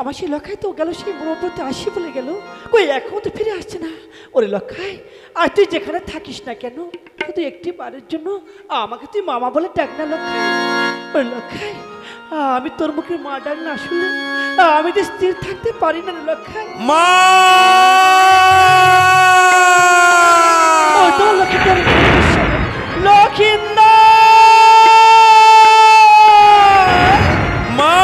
আমার সেই লক্ষাই তো গেল সেই ব্রহ্মতে আসি বলে গেল, কই এখনো তো ফিরে আসছে না। ওরে লক্ষাই, আর তুই যেখানে থাকিস না কেন, শুধু একটি বারের জন্য আমাকে তুই মামা বলে ডাক না লক্ষাই। ওরে লক্ষাই, আমি তোর মুখে মা ডাক না শুনলে আমি তো স্থির থাকতে পারি না রে লক্ষাই। মা ও তো লক্ষিন্দর, লক্ষিন্দর মা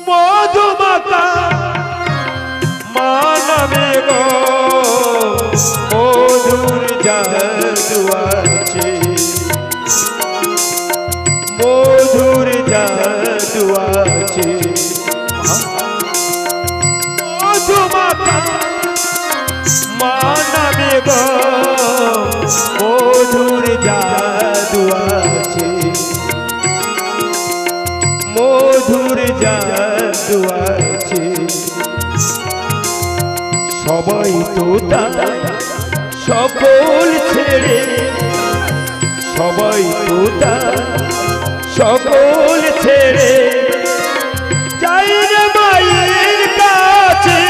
মধুমাতা মানবে গো মধুর জাদু আছে, মধুর জাদু আছে। মধুমাতা মানবে গো মধুর জাদু আছে, মধুর জাদু আছে। সবাই তো তাই সকল ছেড়ে, সবাই তো তাই সকল ছেড়ে যাই রে মায়ের কাছে,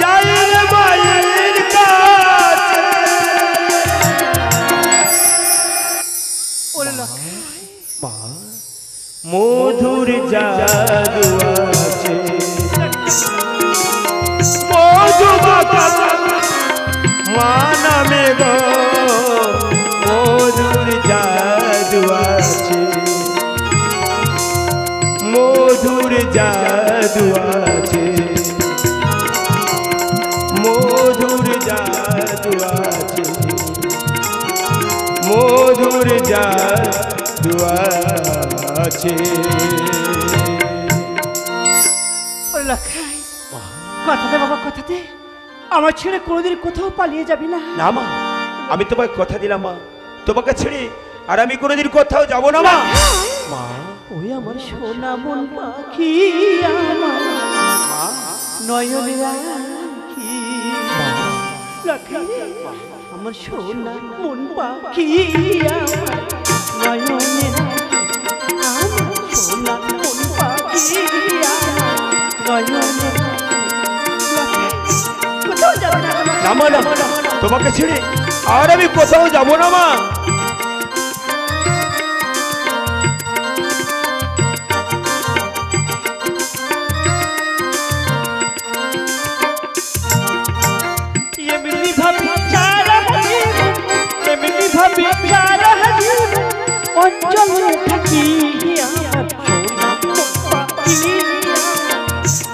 যাই রে মায়ের কাছে। ওরে লক্ষাই, মা মধুর জাদু আছে, মধুমাতা মা নামে গো মধুর জাদু আছে, মধুর জাদু আছে, মধুর জাদু আছে, মধুর জাদু আছে। ওরে লক্ষাই, কথা দে বাবা, কথা দে, আমার ছেড়ে কোনোদিন কোথাও পালিয়ে যাবি না। না মা, আমি তোমায় কথা দিলাম মা, তোমাকে ছেড়ে আর আমি কোনোদিন কোথাও যাব না মা। মা ওই আমার সোনা মন পাখি, আমার নয়নে রাখি লক্ষাই রে, আমার সোনা মন পাখি, আমার নয়নে রাখি, আমার সোনা মন পাখি, আমার নয়নে রাখি। কোথাও যাবে না না মা, না তোমাকে ছেড়ে আর আমি কোথাও যাব না মা। এমনি ভাবি চারা হাজির, এমনি ভাবি চারা হাজির, অঞ্চলে থাকি আমার সোনা পাখি,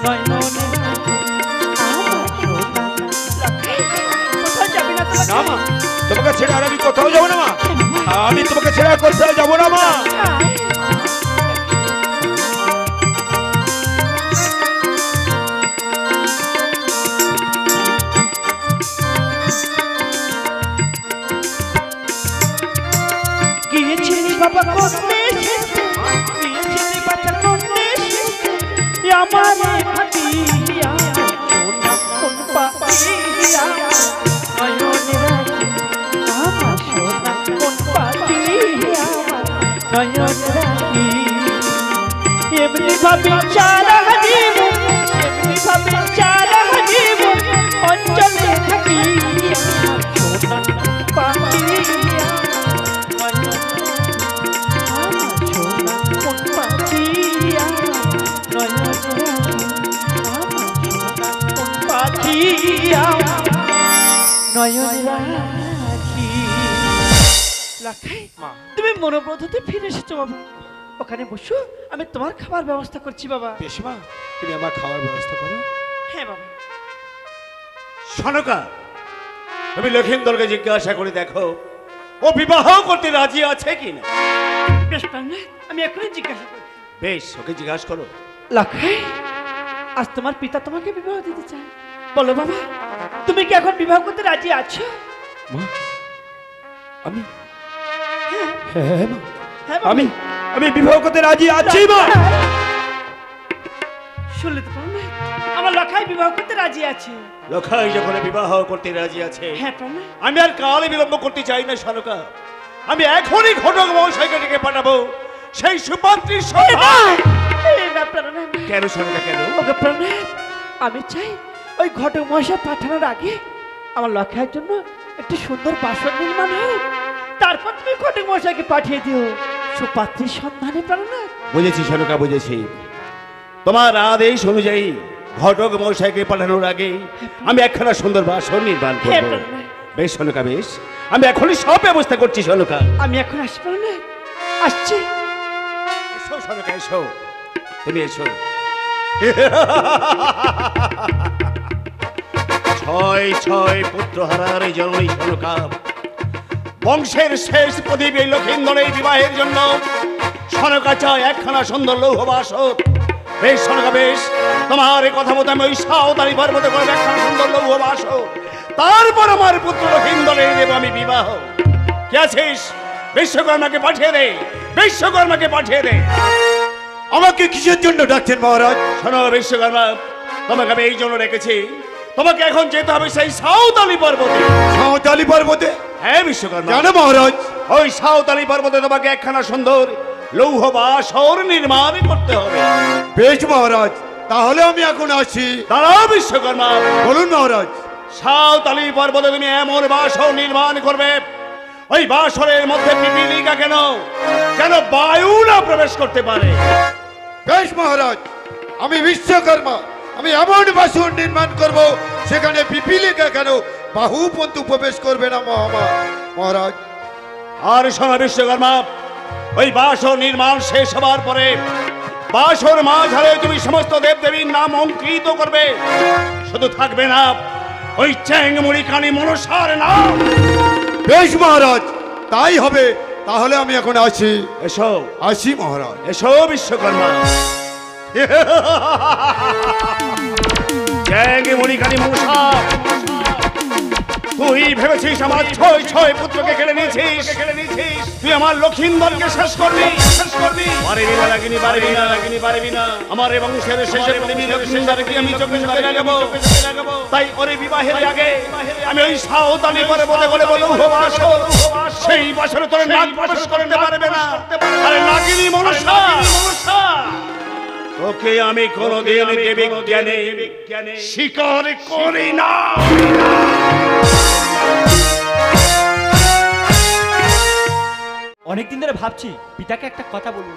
নয়নে রাখি আমার সোনা। কোথাও যাবি না তো? না মা, তোমাকে ছেড়ে আর আমি কোথাও যাব না মা, আমি তোমাকে ছেড়ে আর কোথাও যাব না মা। গিয়েছিলি বাবা করতে এসেছে, গিয়েছিলি বাচ্চা করতে এসেছে, আমার ফাটি আমার সোনা কোন পাখি, আমার নয়নে রাখি আমার সোনা কোন পাখি, আমার নয়নে রাখি। এমনি ভাবে চারা হাজিব, এমনি ভাবে চারা হাজিব, অঞ্চলে থাকি আমার সোনা পাখি, তুমি মনোব্রততে ফিরে এসেছো বাবা, ওখানে বসো, আমি তোমার খাবার ব্যবস্থা করছি বাবা। বেশ মা, তুমি আমার খাওয়ার ব্যবস্থা করো। হ্যাঁ বাবা। সনকা, তুমি লক্ষিন্দরকে জিজ্ঞাসা করে দেখো ও বিবাহ করতে রাজি আছে কিনা। বেশ প্রাণনাথ, আমি এখনই জিজ্ঞাসা করছি। বেশ, ওকে জিজ্ঞাসা করো। লক্ষাই, আজ তোমার পিতা তোমাকে বিবাহ দিতে চায়। বলো বাবা, তুমি কি এখন বিবাহ করতে রাজি আছো? মা আমি হ্যাঁ হ্যাঁ মা হ্যাঁ বাবা। আমি আমি বিবাহ করতে রাজি আছি মা। শুনলে তো প্রণয়, আমার লখাই বিবাহ করতে রাজি আছে। লখাই যখন বিবাহ করতে রাজি আছে, হ্যাঁ প্রণয়। আমি আর কালে বিলম্ব করতে চাই না সনকা। আমি এখনই ঘটক মহাশয়কে ডেকে পাঠাবো সেই সুপাত্রীর সভা। এই না প্রণয়, কেন সনকা কেন? ওকে প্রণয়, আমি চাই ওই ঘটক মহাশয় পাঠানোর আগে আমার লখাইয়ের জন্য একটি সুন্দর বাসন নির্মাণ হোক, তারপর তুমি ঘটক মহাশয়কে পাঠিয়ে দিও সুপাত্রীর সন্ধানে। প্রণয় বুঝেছি সনকা, বুঝেছি। তোমার আদেশ অনুযায়ী ঘটক মহাশয়কে পাঠানোর আগে আমি একখানা সুন্দর বাসন নির্মাণ হ্যাঁ করবো। প্রণয়, বেশ সনকা, বেশ। আমি এখনই সব ব্যবস্থা করছি সনকা। আমি এখন আসি প্রণয়, আসছি। এসো সনকা, এসো, তুমি এসো। ছয় ছয় পুত্র হারার জননী সনকা, বংশের শেষ প্রদীপ এই লক্ষিন্দরের বিবাহের জন্য সনকা চায় একখানা সুন্দর লৌহ বাসন। বেশ সনকা, বেশ। তোমার এই কথা মতো আমি ওই সাঁওতালি পর্বতে করবো একখানা সুন্দর লৌহ বাসন। তারপর আমার পুত্র লক্ষিন্দরের দেব আমি বিবাহ। কে আছিস? বিশ্বকর্মাকে পাঠিয়ে দে, বিশ্বকর্মাকে পাঠিয়ে দে। আমাকে কিসের জন্য ডাকছেন মহারাজ? শোনো বিশ্বকর্মা, তোমাকে আমি এই জন্য রেখেছি, তোমাকে এখন যেতে হবে সেই সাঁওতালি পর্বতে। সাঁওতালি পর্বতে? হ্যাঁ বিশ্বকর্মা। জানো মহারাজ, ওই সাঁওতালি পর্বতে তোমাকে একখানা সুন্দর লৌহ বাসর নির্মাণ করতে হবে। বেশ মহারাজ, তাহলে আমি এখন আসি। দাঁড়াও বিশ্বকর্মা, বলুন মহারাজ। সাঁওতালি পর্বতে তুমি এমন বাসর নির্মাণ করবে, ওই বাসরের মধ্যে পিপীলিকা কেন যেন বায়ু না প্রবেশ করতে পারে। বেশ মহারাজ, আমি বিশ্বকর্মা, আমি এমন বাসন নির্মাণ করব সেখানে পিপিলিকা কেন বাহু পর্যন্ত প্রবেশ করবে না মহারাজ। আর শোনো বিশ্বকর্মা, ওই বাসর নির্মাণ শেষ হবার পরে বাসর মাঝারে তুমি সমস্ত দেবদেবীর নাম অঙ্কিত করবে। শুধু থাকবে না ওই চ্যাংমুড়ি কানি মনসার নাম। বেশ মহারাজ, তাই হবে। তাহলে আমি এখন আসি। এসো, আসি মহারাজ। এসো বিশ্বকর্মা। চ্যাংমুড়ি কানি মনসা, তুই ভেবেছিস আমার ছয় ছয় পুত্রকে কেড়ে নিয়েছিস, তুই আমার লক্ষিন্দরকে শেষ করবি, শেষ করবি। পারবি না লাগিনি, পারবি না লাগিনি, পারবি না। আমার এই বংশের শেষে প্রতিবি লক্ষিন্দরকে আমি চোখে চোখে লাগাবো। তাই ওর বিবাহের আগে আমি ওই সাঁওতালি পর্বতে বলে বলবো বাসর, সেই বাসরে তোর নাক প্রবেশ করতে পারবে না। আরে লাগিনি মনসা, তোকে আমি কোনোদিন দেবিক জ্ঞানে স্বীকার করি না। অনেকদিন ধরে ভাবছি পিতাকে একটা কথা বলবো,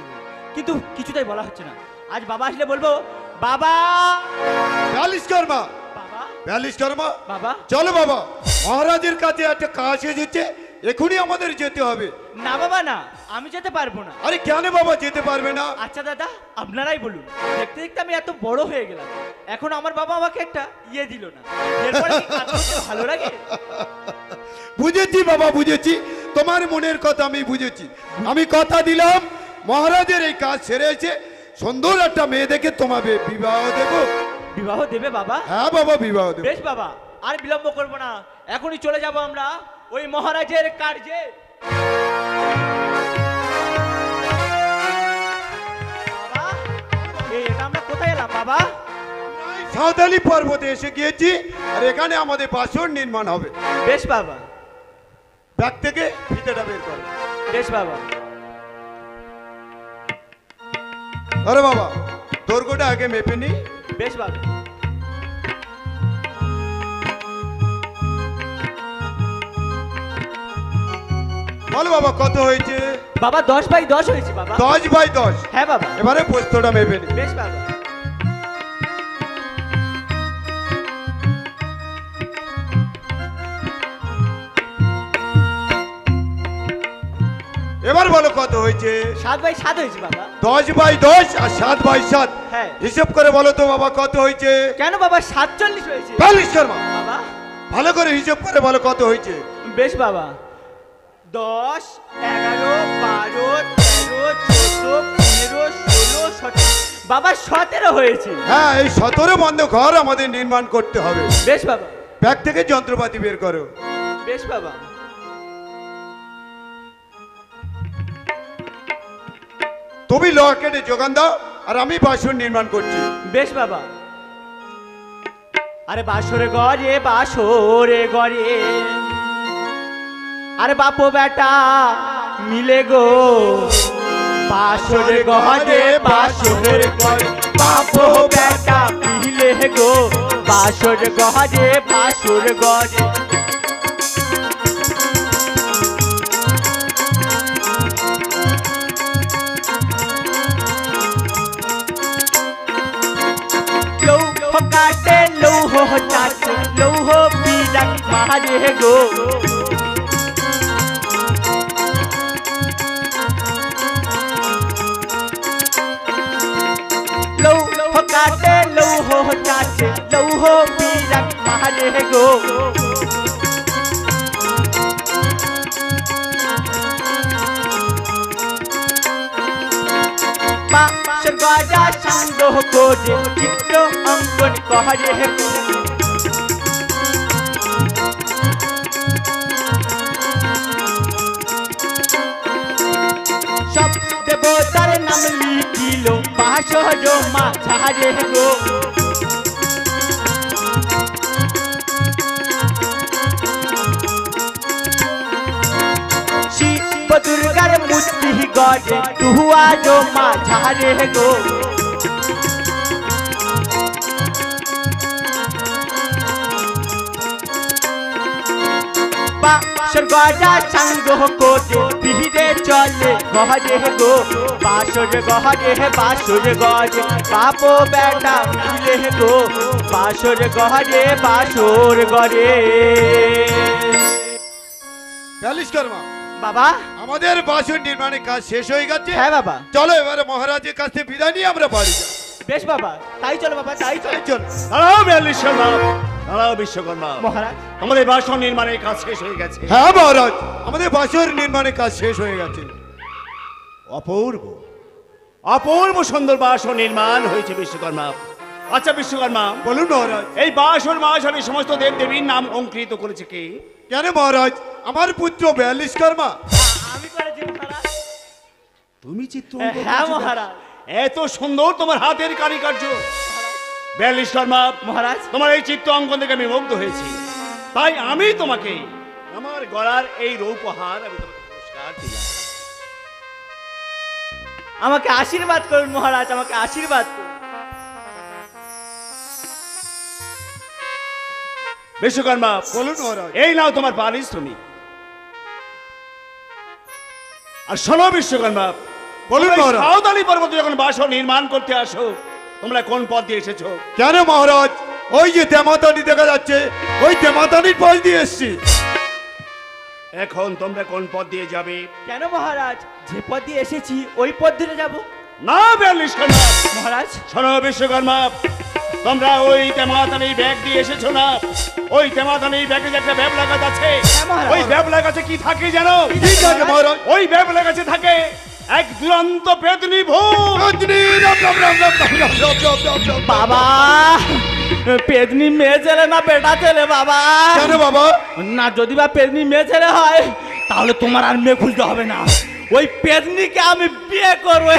কিন্তু কিছুটাই বলা হচ্ছে না। আজ বাবা আসলে বলবো, বাবা। ব্যালিশকর্মা, বাবা, ব্যালিশকর্মা, বাবা। চলো বাবা, মহারাজের কাছে একটা কাজ এসেছে, এখনই আমাদের যেতে হবে। না বাবা না, আমি যেতে পারবো না। আরে কেন বাবা যেতে পারবে না? আচ্ছা দাদা, আপনারাই বলুন। দেখতে দেখতে আমি এত বড় হয়ে গেলাম, এখন আমার বাবা আমাকে একটা ইয়ে দিল না, এরপরে কি কাজ করতে ভালো লাগে? বুঝেছি বাবা, বুঝেছি, তোমার মনের কথা আমি বুঝেছি। আমি কথা দিলাম, মহারাজের এই কাজ সেরেছে, সুন্দর একটা মেয়ে দেখে তোমাকে বিবাহ দেব। বিবাহ দেবে বাবা? হ্যাঁ বাবা, বিবাহ দেব। বেশ বাবা, আর বিলম্ব করবো না, এখনই চলে যাব আমরা ওই মহারাজের কার্যে। বাবা, এটা আমরা কোথায় এলাম বাবা? সাঁওতালি পর্বতে এসে গিয়েছি, আর এখানে আমাদের বাসন নির্মাণ হবে। বেশ বাবা। ব্যাগ থেকে ফিতেটা বের করো। বেশ বাবা। আরে বাবা, দৈর্ঘ্যটা আগে মেপে নি। বেশ বাবা। বলো বাবা, কত হয়েছে? বাবা 10/10 হয়েছে বাবা। 10/10। হ্যাঁ বাবা। এবারে পোস্তটা মেপে নি। বেশ বাবা। এবার বলো কত হয়েছে? 7/7 হয়েছে বাবা। 10/10 আর 7/7। হ্যাঁ। হিসেব করে বলো তো বাবা, কত হয়েছে? কেন বাবা 47 হয়েছে। ব্যালিশকর্মা, বাবা ভালো করে হিসেব করে বলো কত হয়েছে। বেশ বাবা। 10, 11, 12, 13, 14, 15, 16, 17, বাবা 17 হয়েছে। হ্যাঁ, এই 17 বন্ধ ঘর আমাদের নির্মাণ করতে হবে। বেশ বাবা। ব্যাগ থেকে যন্ত্রপাতি বের করো। বেশ বাবা। তুমি লোহা কেটে যোগান দাও, আর আমি বাসন নির্মাণ করছি। বেশ বাবা। আরে বাসরে ঘরে বাসরে ঘরে, আরে বাপো বেটা মিলে গো, বাসরে ঘরে বাসরে ঘরে, বাপো বেটা মিলে গো, বাসরে ঘরে বাসরে ঘরে। লৌহ কাটে লৌহ চাটে, লৌহ বিরাট মারে গো, লৌহ কাটে লৌহ চাটে, লৌহ বিরাট মারে গো। বাসর গজা সংগ্রহ করে চিত্র অঙ্কন করে গো, সব দেবতার নাম লিখিল বাসর মাঝারে গো। শিব দুর্গার মূর্তি গড়ে দুয়ার মাঝারে গো, বাসর গজা সংগ্রহ করে ভিড়ে চলে ঘরে গো, বাসর ঘরে বাসর ঘরে, বাপো বেটা মিলে গো, বাসর ঘরে বাসর ঘরে। বিশ্বকর্মা, বাবা। আমাদের বাসন নির্মাণের কাজ শেষ হয়ে গেছে। হ্যাঁ বাবা। চলো এবারে মহারাজের কাছ থেকে বিদায় নিয়ে আমরা বাড়ি যাই। বেশ বাবা, তাই চলো বাবা, তাই চলো। চল। দাঁড়াও বিশ্বকর্মা, দাঁড়াও বিশ্বকর্মা, মহারাজ। আমাদের বাসন নির্মাণের কাজ শেষ হয়ে গেছে। হ্যাঁ মহারাজ, আমাদের বাসন নির্মাণের কাজ শেষ হয়ে গেছে। অপূর্ব অপূর্ব সুন্দর বাসন নির্মাণ হয়েছে বিশ্বকর্মা। আচ্ছা বিশ্বকর্মা, বলুন মহারাজ। এই বাসন বাসনের সমস্ত দেব দেবীর নাম অঙ্কিত করেছে কে? কেন মহারাজ, আমার পুত্র বিশ্বকর্মা। আমি করেছি মহারাজ। তুমি চিত্র হ্যাঁ মহারাজ। এত সুন্দর তোমার হাতের কারিকার্য। বিশ্বকর্মা মহারাজ। তোমার এই চিত্র অঙ্কন থেকে আমি মুগ্ধ হয়েছি, তাই আমি তোমাকে আমার গলার এই রৌপহার আমি তোমাকে পুরস্কার দিলাম। আমাকে আশীর্বাদ করুন মহারাজ, আমাকে আশীর্বাদ করুন। বিশ্বকর্মা, বলুন মহারাজ। এই নাও তোমার পারিশ্রমিক। আর শোনো বিশ্বকর্মা, বলুন তোমরা এই মহারাজ। সাঁওতালি পর্বতে যখন বাসন নির্মাণ করতে আসো, তোমরা কোন পথ দিয়ে এসেছো? কেন মহারাজ, ওই যে তেমাতানি দেখা যাচ্ছে, ওই তেমাতানির পথ দিয়ে এসছি। এখন তোমরা কোন পথ দিয়ে যাবে? কেন মহারাজ, যে পথ দিয়ে এসেছি ওই পথ ধরে যাব। না বিশ্বকর্মা, মহারাজ। শোনো বিশ্বকর্মা, তোমরা ওই তেমাতানি ব্যাগ দিয়ে এসেছো না? ওই তেমাতানি ব্যাগে যে একটা ব্যাবলা গাছ আছে, হ্যাঁ মহারাজ। ওই ব্যাবলা গাছে কি থাকে জানো? কি থাকে মহারাজ? ওই ব্যাবলা গাছে থাকে এক দুরন্ত পেতনি ভূত। রজনী, রাম রাম রাম রাম রাম রাম রাম রাম রাম রাম। বাবা, পেদনি মেয়ে ছেলে না বেটা ছেলে বাবা? কেন বাবা? না, যদি বা পেদনি মেয়ে ছেলে হয় তাহলে তোমার আর মেয়ে খুলতে হবে না, ওই পেদনিকে আমি বিয়ে করবো।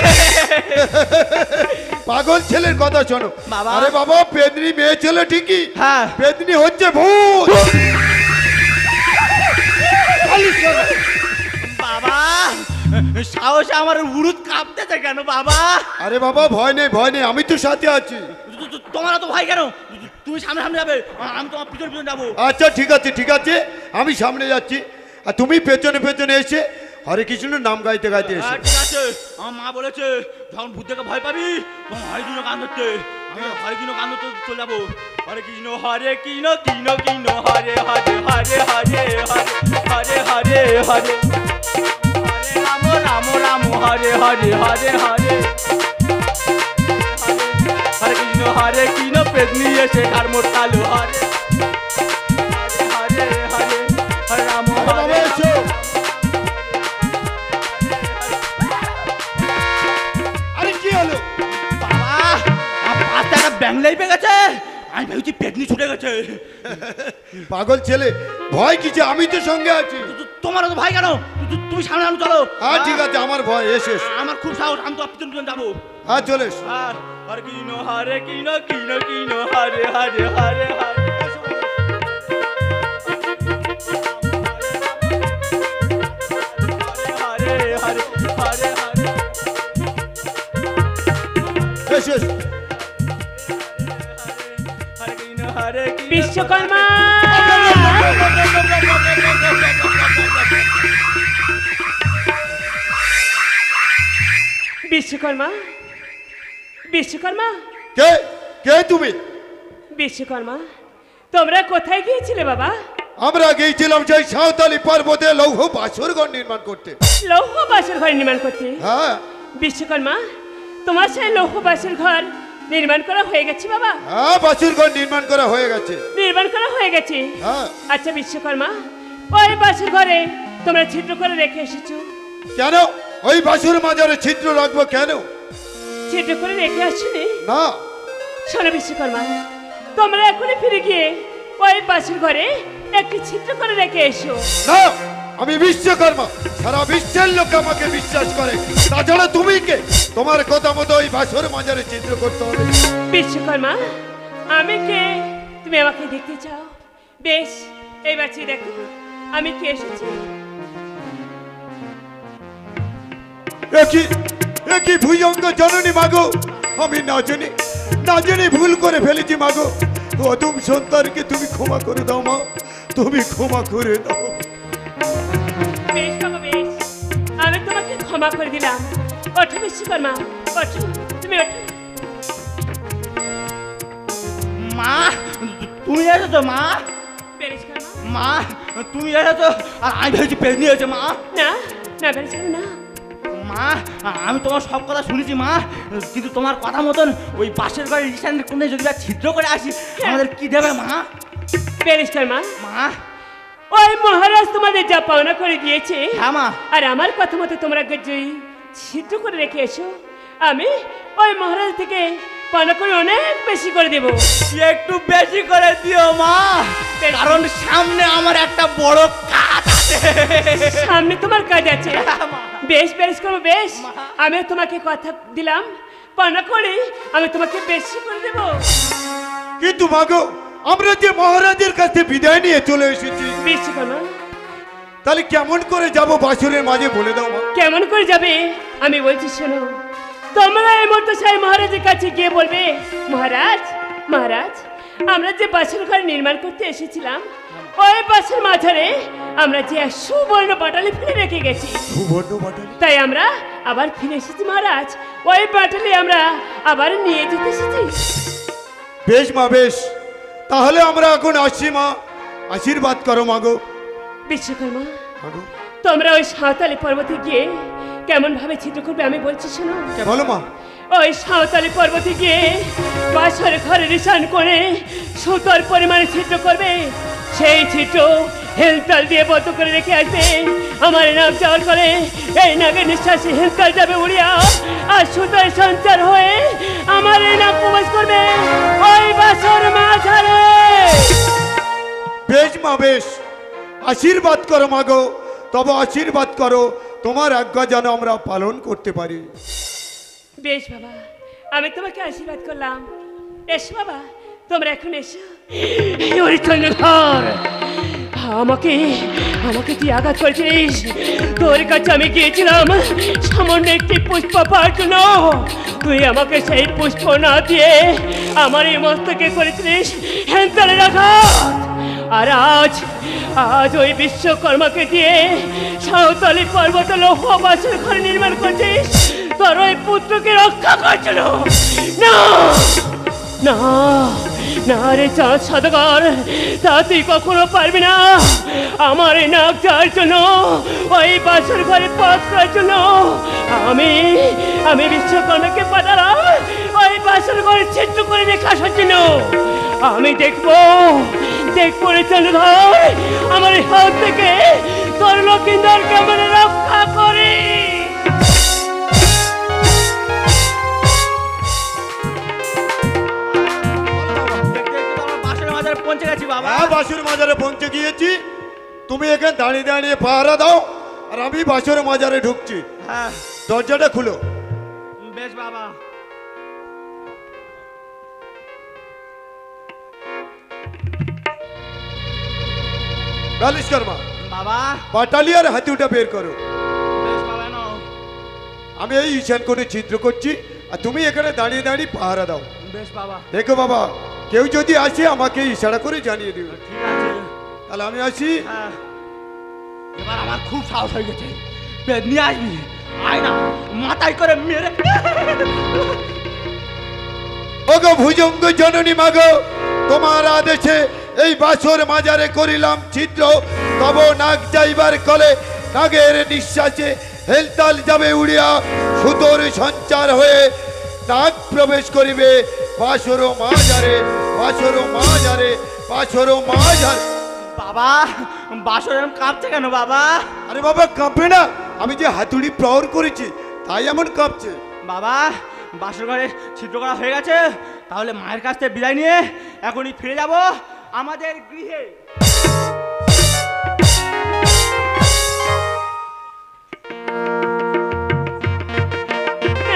পাগল ছেলের কথা শোনো বাবা। আরে বাবা, পেদনি মেয়ে ছেলে ঠিকই, হ্যাঁ। পেদনি হচ্ছে ভূত। বাবা, সাহস আমার উড়ুদ কাঁপতেছে কেন বাবা? আরে বাবা, ভয় নেই ভয় নেই, আমি তো সাথে আছি। তোমার তো ভয় কেন? তুমি সামনে সামনে যাবে, আমি তোমার পিছনে পিছনে যাবো। আচ্ছা ঠিক আছে ঠিক আছে, আমি সামনে যাচ্ছি, আর তুমি পেছনে পেছনে এসে হরে কৃষ্ণের নাম গাইতে গাইতে এসে। ঠিক আছে, আমার মা বলেছে যখন ভূত দেখে ভয় পাবি তখন হরে কৃষ্ণ গান ধরতে, আমি হরে কৃষ্ণ গান ধরতে চলে যাবো। হরে কৃষ্ণ হরে কৃষ্ণ কৃষ্ণ কৃষ্ণ হরে হরে হরে হরে হরে হরে হরে হরে রাম রাম রাম হরে হরে হরে হরে হরে কৃষ্ণ হরে কৃষ্ণ পেদনি এসে ঘর মোট কালু হরে হরে হরে হরে রাম আরে বাবা হরে এসো। আরে কি হলো? বাবা, শুনলেই পেয়ে গেছে। আমি ভেবেছি পেটনি ছুটে গেছে। পাগল ছেলে, ভয় কিছু, আমি তো সঙ্গে আছি। তোমার তো ভাই কেন? তুমি সামনে আনো, চলো। হ্যাঁ ঠিক আছে, আমার ভয় এসে আমার খুব সাহস, আমি তো পিছন পিছন যাবো। হ্যাঁ চলে এস। হরে কৃষ্ণ হরে কৃষ্ণ কৃষ্ণ কৃষ্ণ হরে হরে হরে হরে। বিশ্বকর্মা, বিশ্বকর্মা, বিশ্বকর্মা, কে কে তুমি? বিশ্বকর্মা, তোমরা কোথায় গিয়েছিলে বাবা? আমরা গিয়েছিলাম সেই সাঁওতালি পর্বতে লৌহ বাসর ঘর নির্মাণ করতে। লৌহ বাসর ঘর নির্মাণ করতে? হ্যাঁ বিশ্বকর্মা, তোমার সেই লৌহ বাসর ঘর নির্মাণ করা হয়ে গেছে বাবা? হ্যাঁ, বাসর ঘর নির্মাণ করা হয়ে গেছে। নির্মাণ করা হয়ে গেছে? হ্যাঁ। আচ্ছা বিশ্বকর্মা, ওই বাসর ঘরে তোমরা ছিদ্র করে রেখে এসেছো কেন? ওই বাসুর মাজারে ছিদ্র রাখবো কেন? ছিদ্র করে রেখে আসছনি? না। শোনো বিশ্বকর্মা, তোমরা এখনই ফিরে গিয়ে ওই বাসর ঘরে একটি ছিদ্র করে রেখে এসো। না, আমি বিশ্বকর্মা, সারা বিশ্বের লোক আমাকে বিশ্বাস করে। তাছাড়া তুমি কে? তোমার কথা মতো ওই বাসর মাজারে ছিদ্র করতে হবে। বিশ্বকর্মা, আমি কে তুমি আমাকে দেখতে চাও? বেশ, এই বাচ্চি দেখো আমি কে এসেছি। একই ভুজঙ্গ জননী মাগো, আমি না জানি ভুল করে ফেলেছি মাগো। অদম সন্তানকে তুমি ক্ষমা করে দাও মা, তুমি ক্ষমা করে দাও। বেশ বাবা বেশ, আমি তোমাকে ক্ষমা করে দিলাম। ওঠো বিশ্বকর্মা, ওঠো, তুমি ওঠো। মা, তুমি এসেছো মা? বেরিস্কর্মা, মা, তুমি এসেছো? আর আমি ভেবেছি পেটনি হয়েছে মা। না না বেরিস্কর্মা না। মা, আমি তোমার সব কথা শুনেছি মা, কিন্তু তোমার কথা মতন ওই পাশের বাড়ির ঈশানের কোণে যদি বা ছিদ্র করে আসি, আমাদের কি দেবে মা? বেরিস্কর্মা, মা, ওই মহারাজ তোমাদের যা পাওনা করে দিয়েছে, হ্যাঁ মা। আর আমার কথা মতো তোমরা যদি ছিদ্র করে রেখে এসো, আমি ওই মহারাজ থেকে পাওনা করে অনেক বেশি করে দেব। একটু বেশি করে দিও মা, কারণ সামনে আমার একটা বড় কাজ আছে। সামনে তোমার কাজ আছে? বেশ বেরিস্কর্মা বেশ, আমি তোমাকে কথা দিলাম, পাওনা করে আমি তোমাকে বেশি করে দেব। কিন্তু মাগো, আমরা যে মহারাজের কাছে বিদায় নিয়ে চলে এসেছি, বিশ্বকর্মা, তাহলে কেমন করে যাব বাসুরের মাঝে বলে দাও মা। কেমন করে যাবে আমি বলছি শোনো। তোমরা এই মুহূর্তে সেই মহারাজের কাছে গিয়ে বলবে, মহারাজ মহারাজ, আমরা যে বাসর ঘর নির্মাণ করতে এসেছিলাম, ওই বাসের মাঝারে আমরা যে এক সুবর্ণ বাটালি ফেলে রেখে গেছি, সুবর্ণ বাটালি? তাই আমরা আবার ফিরে এসেছি মহারাজ। ওই বাটালি আমরা আবার নিয়ে যেতে এসেছি। বেশ মা বেশ, তাহলে আমরা এখন আসছি মা, আশীর্বাদ করো মাগো। বিশ্বকর্মা, মাগো তোমরা ওই সাঁওতালি পর্বতে গিয়ে কেমন ভাবে ছিদ্র করবে আমি বলছি শোনো। বলো মা। ওই সাঁওতালি পর্বতে গিয়ে বাসর ঘরে রিসান করে সুতোর পরিমাণে ছিদ্র করবে। সেই ছিদ্র হেলতাল দিয়ে বদ্ধ করে রেখে আসবে। আমার নাক যাওয়ার করে এই নাকের নিঃশ্বাসে হেলতাল যাবে উড়িয়া, আর সুতোর সঞ্চার হয়ে আমার এই নাক প্রবেশ করবে ওই বাসর মাঝারে। বেশ মা বেশ, আশীর্বাদ করো মাগো, তবে আশীর্বাদ করো তোমার আজ্ঞা যেন আমরা পালন করতে পারি। বেশ বাবা, আমি তোমাকে আশীর্বাদ করলাম। এসো বাবা, তোমরা এখন এসো। হরিচন্দ্রধর, আমাকে তুই আঘাত করেছিস। তোর কাছে আমি গিয়েছিলাম সামান্য একটি পুষ্প পাওয়ার জন্য, তুই আমাকে সেই পুষ্প না দিয়ে আমার এই মস্তকে করেছিলিস হ্যান্তালের আঘাত। আর আজ ওই বিশ্বকর্মাকে দিয়ে সাঁওতালি পর্বত লৌহ বাসর ঘর নির্মাণ করছিস তোর ওই পুত্রকে রক্ষা করছিল। না না না রে চাঁদ সদাগর, তা তুই কখনো পারবি না। আমার এই নাক যাওয়ার জন্য, ওই বাসর ঘরে পথ করার জন্য আমি বিশ্বকর্মাকে পাঠালাম ওই বাসর ঘরে ছিদ্র করে রেখে আসার জন্য। আমি দেখবো রে চন্দ্রধর, আমার এই হাত থেকে তোর লক্ষিন্দর কেমন রক্ষা করে। বাবা হ্যাঁ বাসুর মাজারে পৌঁছে গিয়েছি, তুমি এখানে দাঁড়িয়ে দাঁড়িয়ে পাহারা দাও, আর আমি বাসুর মাজারে ঢুকছি। হ্যাঁ দরজাটা খুলো। বেশ বাবা। বালিশ কর্মা, বাবা পাটালি আর হাতুটা বের করো। বেশ বাবা নাও। আমি এই ঈশান করে ছিদ্র করছি, আর তুমি এখানে দাঁড়িয়ে দাঁড়িয়ে পাহারা দাও। বেশ বাবা দেখো বাবা, কেউ যদি আসে আমাকে ইশারা করে জানিয়ে দিবে। ঠিক আছে। তাহলে আমি আসি। হ্যাঁ এবার আমার খুব সাহস হয়ে গেছে। পেট নিয়ে আসবি, আয় না মাথায় করে মেরে। ওগো ভুজঙ্গ জননী মাগো, তোমার আদেশে এই বাসর মাজারে করিলাম ছিদ্র, তব নাগ যাইবার কলে নাগের নিঃশ্বাসে হেলতাল যাবে উড়িয়া, সুতোর সঞ্চার হয়ে নাগ প্রবেশ করিবে বাসর মাজারে, বাসর মাজারে, বাসর মাজারে। বাবা বাসর এরকম কাঁপছে কেন বাবা? আরে বাবা কাঁপবে না, আমি যে হাতুড়ি প্রহর করেছি তাই এমন কাঁপছে। বাবা বাসর ঘরে ছিদ্র করা হয়ে গেছে, তাহলে মায়ের কাছ থেকে বিদায় নিয়ে এখনই ফিরে যাব আমাদের গৃহে।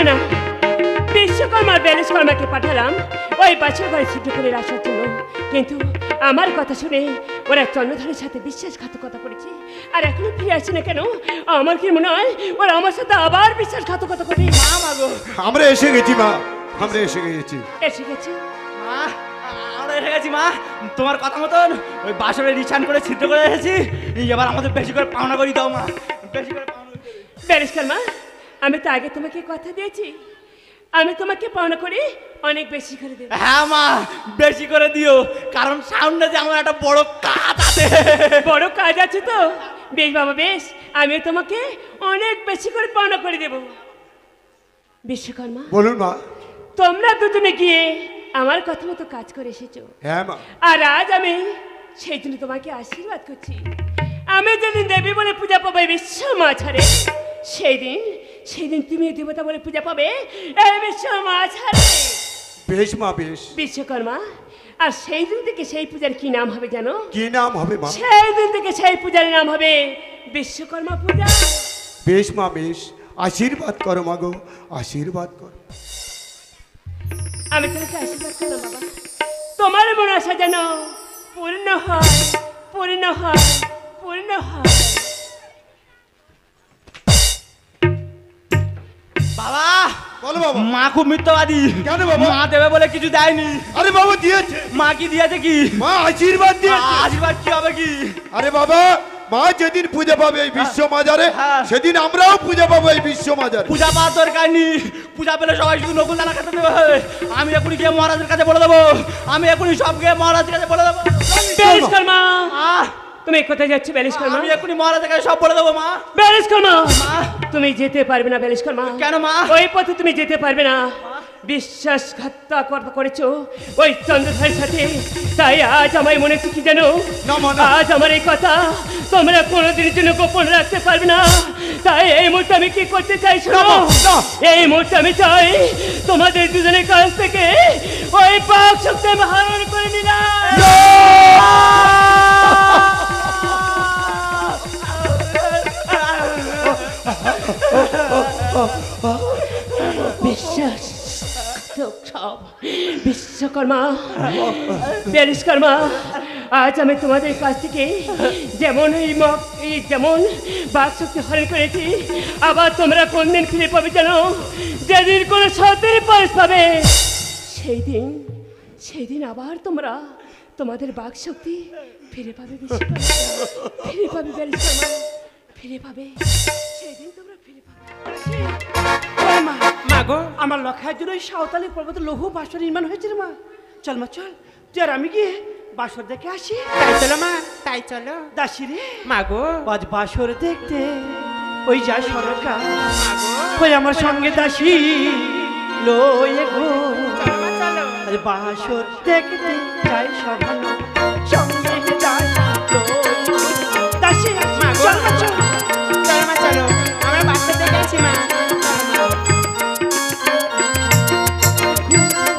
না, বিশ্বকর্মার বেলেশকর্মাকে পাঠালাম ওই বাছর ঘরে ছিদ্র করে আসার জন্য, কিন্তু আমার কথা শুনে ওরা চন্দ্রধরের সাথে বিশ্বাসঘাতকতা করেছে, আর এখনো ফিরে আসছে না কেন? আমার কি মনে হয় ওরা আমার সাথে আবার বিশ্বাসঘাতকতা করবে। মা মাগো, আমরা এসে গেছি মা, আমরা এসে গেছি। এসে গেছে মা আমরা এসে গেছি মা। তোমার কথা মতন ওই বাসরে রিচান করে ছিদ্র করে এসেছি। এবার আমাদের বেশি করে পাওনা করি দাও মা, বেশি করে পাওনা করি। বেলেশকর্মা, আমি তো আগে তোমাকে কথা দিয়েছি, আমি তোমাকে পাওনা করি অনেক বেশি করে দেব। হ্যাঁ মা বেশি করে দিও, কারণ সামনে যে আমার একটা বড় কাজ আছে। বড় কাজ আছে তো? বেশ বাবা বেশ, আমি তোমাকে অনেক বেশি করে পাওনা করে দেব। বিশ্বকর্মা, বলুন মা। তোমরা দুজনে গিয়ে আমার কথা মতো কাজ করে এসেছো, হ্যাঁ মা। আর আজ আমি সেই জন্য তোমাকে আশীর্বাদ করছি। আমি যেদিন দেবী বলে পূজা পাবে বিশ্ব মাঝারে, সেই দিন তুমি দেবতা বলে পূজা পাবে এই বিশ্ব মাঝারে। বেশ মা বেশ। বিশ্বকর্মা, আর সেই দিন থেকে সেই পূজার কি নাম হবে জানো? কি নাম হবে মা? সেই দিন থেকে সেই পূজার নাম হবে বিশ্বকর্মা পূজা। বেশ মা বেশ, আশীর্বাদ করো মা গো, আশীর্বাদ করো। আমি তোমাকে আশীর্বাদ করলাম বাবা, তোমার মনে আশা যেন পূর্ণ হয়, পূর্ণ হয়, পূর্ণ হয়। বাবা বলো বাবা। মা খুব মিথ্যাবাদী। কেন বাবা? মা দেবে বলে কিছু দেয়নি। আরে বাবা দিয়েছে, মা কি দিয়েছে কি? মা আশীর্বাদ দিয়েছে। আশীর্বাদ কি হবে কি? আরে বাবা, মা যেদিন পূজা পাবে এই বিশ্ব মাজারে, হ্যাঁ। সেদিন আমরাও পূজা পাবো এই বিশ্ব মাজারে। পূজা পাওয়ার দরকার নেই, পূজা পেলে সবাই শুধু নকুল দানা খেতে দেবে। আমি এখনই গিয়ে মহারাজের কাছে বলে দেবো, আমি এখনই সব গিয়ে মহারাজের কাছে বলে দেবো। বেলেশকর্মা, আহ, তুমি কোথায় যাচ্ছ বেলেশকর্মা? আমি এখনই মহারাজের কাছে সব বলে দেবো মা। বেলেশকর্মা, মা। তুমি যেতে পারবে না বেলেশকর্মা। কেন মা? ওই পথে তুমি যেতে পারবে না, বিশ্বাসঘাতকতা করেছো ওই চন্দ্রধরের সাথে, তাই আজ আমায় মনে হচ্ছে কি জানো, না মা, না। আজ আমার এই কথা তোমরা কোনোদিনের জন্য গোপন রাখতে পারবে না। তাই এই মুহূর্তে আমি কি করতে চাই শোনো, না, না। এই মুহূর্তে আমি চাই তোমাদের দুজনের কাছ থেকে ওই পাক শক্তি আমি হরণ করে নিলাম। বিশ্বাস সব বিশ্বকর্মা, বেলেশকর্মা, আজ আমি তোমাদের কাছ থেকে যেমন যেমন বাক শক্তি হরণ করেছি, আবার তোমরা কোন দিন ফিরে পাবে জানো? যেদিন কোনো সত্যের পাশ পাবে, সেই দিন আবার তোমরা তোমাদের বাক শক্তি ফিরে পাবে বিশ্বকর্মা, ফিরে পাবে বেলেশকর্মা, ফিরে পাবে, সেই দিন তোমরা ফিরে পাবে। মা, মাগো, আমার লক্ষার জন্য ওই সাঁওতালি পর্বতে লৌহ বাসর নির্মাণ হয়েছে রে মা। চল মা চল, তুই আর আমি গিয়ে বাসর দেখে আসি। তাই চলো মা, তাই চলো। দাসি রে, মাগো, আজ বাসর দেখতে ওই যা সরকার, ওই আমার সঙ্গে দাসী লয়ে গো, চলো মা, চলো। আজ বাসর দেখতে যাই সভান সঙ্গে যাই লয়ে। দাসী মা গো। চল মা চল। চলো মা, চলো। আমরা বাচ্চা দেখে আছি মা।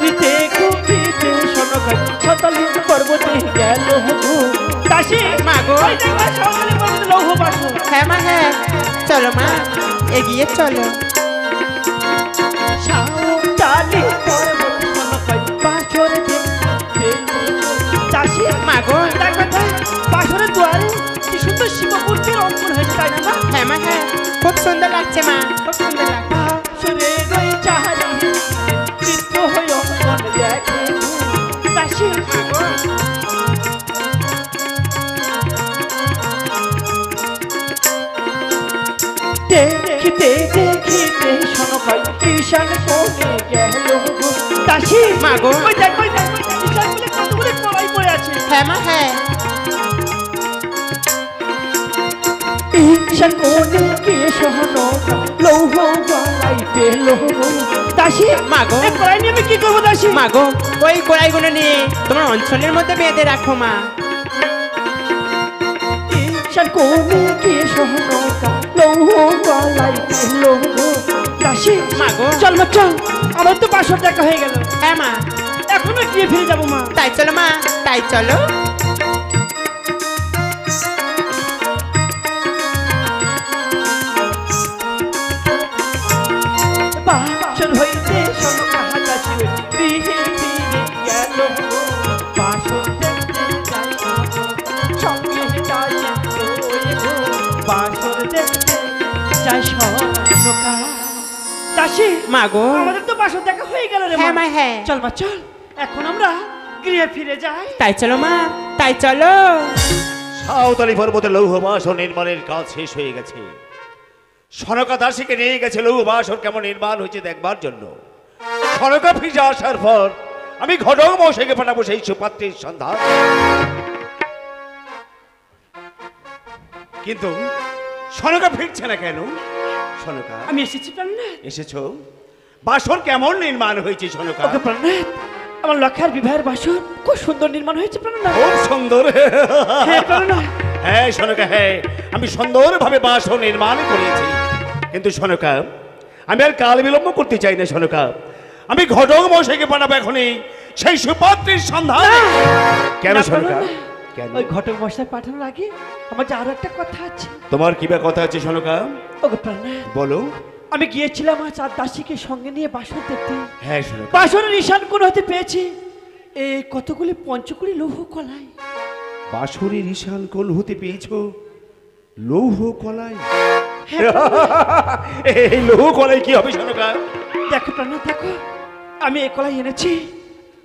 দিতে খুব দিতে সনকার সাঁওতালি পর্বতে গেল চলো মা এগিয়ে চলো সাঁওতালি করে বলে শোনো কই বাসরে চাষি মা গো দেখবে তো বাসরের দুয়ারে কি সুন্দর শিবমূর্তির অঙ্কন হয়েছে তাই না মা? হ্যাঁ মা হ্যাঁ খুব সুন্দর লাগছে মা খুব সুন্দর লাগছে বাসরে রই চাহারি চিত্র হয়ে অঙ্কন দেখে চাষি দেখিতে দেখিতে শোনো কই ঈশান কোণে গেল গো চাষি মা গো। ওই দেখ ওই দেখ ওই দেখ, ঈশান বলে কতগুলো কড়াই পড়ে আছে হ্যাঁ মা হ্যাঁ ঈশান কোণে গিয়ে শোনো লৌহ গলাই পেল দাসী মা গো। এই কড়াই নিয়ে আমি কি করবো দাসী মা গো ওই কড়াইগুলো নিয়ে তোমার অঞ্চলের মধ্যে বেঁধে রাখো মা ঈশান কোণে গিয়ে শোনো লৌহ গলাই পেল দাসী মা গো। চল মা চল আমার তো বাসর দেখা হয়ে গেল হ্যাঁ মা এখনো গিয়ে ফিরে যাবো মা তাই চলো মা তাই চলো বাসর হইতে শোনো কাহা দাসী গৃহে ফিরে গেল বাসর দেখতে যাই সঙ্গে যাই বাসর দেখতে যাই সকা দাসী মা গো আমাদের তো বাসর দেখা হয়ে গেল রে হ্যাঁ মা হ্যাঁ চল মা চল এখন আমরা গৃহে ফিরে যাই তাই চলো মা তাই চলো সাঁওতালি পর্বতে লৌহ বাসর নির্মাণের কাজ শেষ হয়ে গেছে সনকা দাসীকে নিয়ে গেছে লৌহ বাসর কেমন নির্মাণ হয়েছে দেখবার জন্য সনকা ফিরে আসার পর আমি ঘটক মশাইকে পাঠাবো সেই সুপাত্রের সন্ধান কিন্তু সনকা ফিরছে না কেন সনকা আমি এসেছি প্রাণনাথ এসেছো বাসর কেমন নির্মাণ হয়েছে সনকা ওকে প্রাণনাথ আমার লক্ষার বিবাহের বাসর খুব সুন্দর নির্মাণ হয়েছে প্রাণনাথ খুব সুন্দর হ্যাঁ প্রাণনাথ হ্যাঁ সনকা হ্যাঁ আমি সুন্দরভাবে বাসর নির্মাণ করেছি কিন্তু সনকা আমি আর কাল বিলম্ব করতে চাই না সনকা আমি ঘটক মশাইকে পাঠাবো এখনই সেই সুপাত্রের সন্ধান কেন না, সনকা প্রাণনাথ, কেন ওই ঘটক মশাই পাঠানোর আগে আমার যে আরো একটা কথা আছে তোমার কি বা কথা আছে সনকা ওকে প্রাণনাথ বলো আমি গিয়েছিলাম আজ আর দাসীকে সঙ্গে নিয়ে বাসর দেখতে হ্যাঁ সনকা বাসরের ঈশান কোণ হতে পেয়েছি এই কতগুলি পঞ্চকুড়ি লৌহ কলাই বাসরের ঈশান কোণ হতে পেয়েছো লৌহ কলাই হ্যাঁ, এই লৌহ কলাই কি হবে সনকা দেখো প্রাণনাথ দেখো আমি এই কলাই এনেছি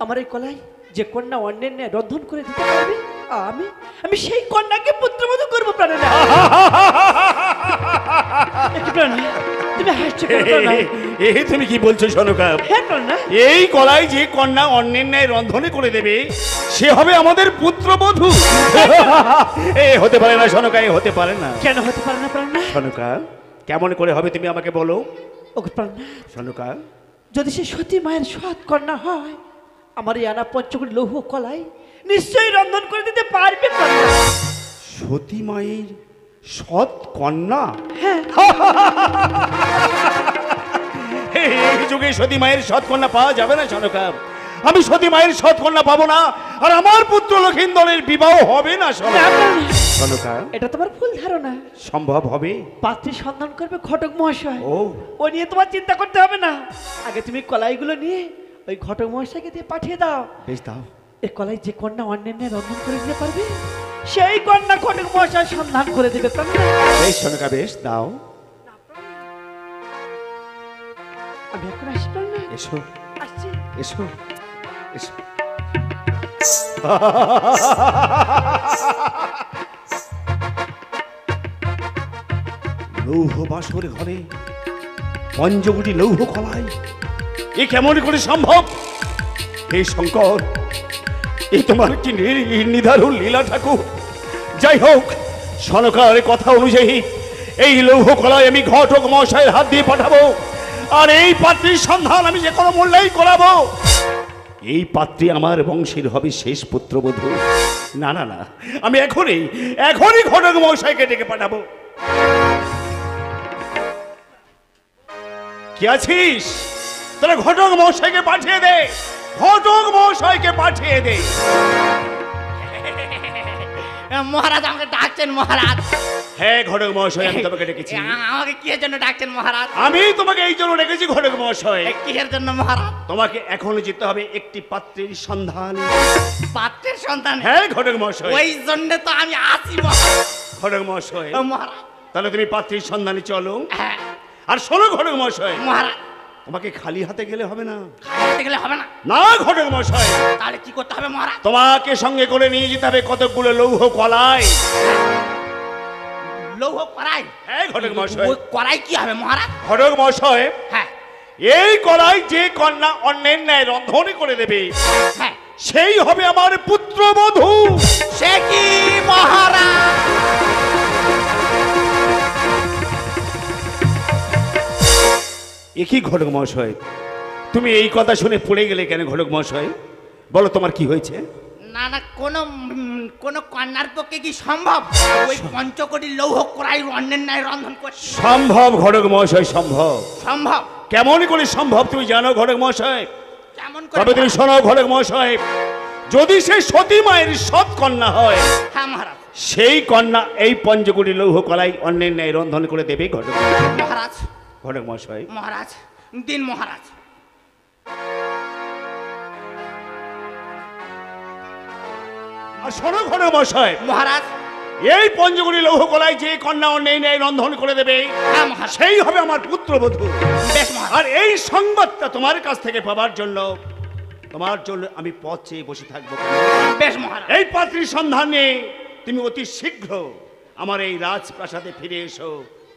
আমার এই কলাই যে কন্যা অন্যের ন্যায় রন্ধন করে দিতে পারবে আমি আমি সেই কন্যাকে পুত্রবধূ করবো প্রাণনাথ একটু প্রাণনাথ, তুমি হাসছো কেন প্রাণনাথ? এই তুমি কি বলছো সনকা হ্যাঁ প্রাণনাথ, এই কলাই যে কন্যা অন্যের ন্যায় রন্ধনে করে দেবে সে হবে আমাদের পুত্রবধূ এ হতে পারে না সনকা এ হতে পারে না কেন হতে পারে না প্রাণনাথ? সনকা কেমন করে হবে তুমি আমাকে বলো ওকে প্রাণনাথ, সনকা যদি সে সতী মায়ের সৎ কন্যা হয় আমার এই আনা পঞ্চকুড়ি লৌহ কলাই নিশ্চয়ই রন্ধন করে দিতে পারবে প্রাণনাথ। সতী মায়ের সৎ কন্যা হ্যাঁ এই যুগে সতী মায়ের সৎ কন্যা পাওয়া যাবে না সনকা আমি সতী মায়ের সৎ কন্যা পাবো না আর আমার পুত্র লক্ষিন্দরের বিবাহ হবে না না, সনকা প্রাণনাথ, সনকা এটা তোমার ভুল ধারণা সম্ভব হবে পাত্রী সন্ধান করবে ঘটক মহাশয় ও ও নিয়ে তোমার চিন্তা করতে হবে না আগে তুমি কলাইগুলো নিয়ে ওই ঘটক মহাশয়কে দিয়ে পাঠিয়ে দাও বেশ দাও এই কলাই যে কন্যা অন্যের ন্যায় রন্ধন করে দিতে পারবে সেই কন্যা ঘটক মহাশয় সন্ধান করে দেবে প্রাণনাথ। বেশ সনকা বেশ দাও আমি এখন আসি প্রাণনাথ, এসো আসছি এসো এসো লৌহ বাসর ঘরে পঞ্চগুটি লৌহ কলাই এ কেমন করে সম্ভব হে শঙ্কর এ তোমার কি নিধারুণ লীলা ঠাকুর যাই হোক সনকার কথা অনুযায়ী এই লৌহ কলাই আমি ঘটক মশাইয়ের হাত দিয়ে পাঠাবো আর এই পাত্রীর সন্ধান আমি যে কোনো মূল্যেই করাবো এই পাত্রী আমার বংশের হবে শেষ পুত্রবধূ না না না আমি এখনই ঘটক মশাইকে ডেকে পাঠাবো কি আছিস তোরা ঘটক মশাইকে পাঠিয়ে দে ঘটক মশাইকে পাঠিয়ে দে মহারাজ আমাকে ডাকছেন মহারাজ। হ্যাঁ ঘটক মহাশয়, আমি তোমাকে ডেকেছি। আমাকে কিসের জন্য ডাকছেন মহারাজ? আমি তোমাকে এই জন্য ডেকেছি ঘটক মহাশয়, কিসের জন্য মহারাজ? তোমাকে এখন যেতে হবে একটি পাত্রের সন্ধান। পাত্রের সন্তান? হ্যাঁ ঘটক মহাশয়। ওই জন্য তো আমি আসি মহারাজ। ঘটক মহাশয় মহারাজ তাহলে তুমি পাত্রের সন্ধানে চলো। হ্যাঁ আর শোনো ঘটক মহাশয়, মহারাজ। তোমাকে খালি হাতে গেলে হবে না। খালি হাতে গেলে হবে না? না ঘটক মহাশয়, তাহলে কি করতে হবে মহারাজ? তোমাকে সঙ্গে করে নিয়ে যেতে হবে কতকগুলো লৌহ কলাই। লৌহ কড়াই? হ্যাঁ ঘটক মহাশয়। ওই কড়াই কি হবে মহারাজ? ঘটক মহাশয় হ্যাঁ এই কলাই যে কন্যা অন্যের ন্যায় রন্ধন করে দেবে হ্যাঁ, সেই হবে আমার পুত্রবধূ। সে কি মহারাজ? একই ঘটক মহাশয়, তুমি এই কথা শুনে পড়ে গেলে কেন ঘটক মহাশয়? বলো তোমার কি হয়েছে? না না, কোন কন্যার পক্ষে কি সম্ভব ওই পঞ্চকোটি লৌহ কড়াই অন্যের ন্যায় রন্ধন করে? সম্ভব ঘটক মহাশয়, সম্ভব। সম্ভব? কেমন করে সম্ভব তুমি জানো ঘটক মহাশয়? কেমন তবে করে? তুমি শোনো ঘটক মহাশয়, যদি সে সতী মায়ের সৎ কন্যা হয়, হ্যাঁ মহারাজ। সেই কন্যা এই পঞ্চকোটি লৌহ কলাই অন্যের ন্যায় রন্ধন করে দেবে ঘটক মহারাজ। ঘটক মহাশয়। মহারাজ দিন মহারাজ। আর শোনো ঘটক মহাশয়, মহারাজ এই পঞ্চকোটি লৌহ কলাই যে কন্যা অন্যের ন্যায় রন্ধন করে দেবে হ্যাঁ মহারাজ। সেই হবে আমার পুত্রবধূ। বেশ মহারাজ। আর এই সংবাদটা তোমার কাছ থেকে পাবার জন্য আমি পথ চেয়ে বসে থাকবো। বেশ মহারাজ। এই পাত্রীর সন্ধানে তুমি অতি শীঘ্র আমার এই রাজপ্রাসাদে ফিরে এসো,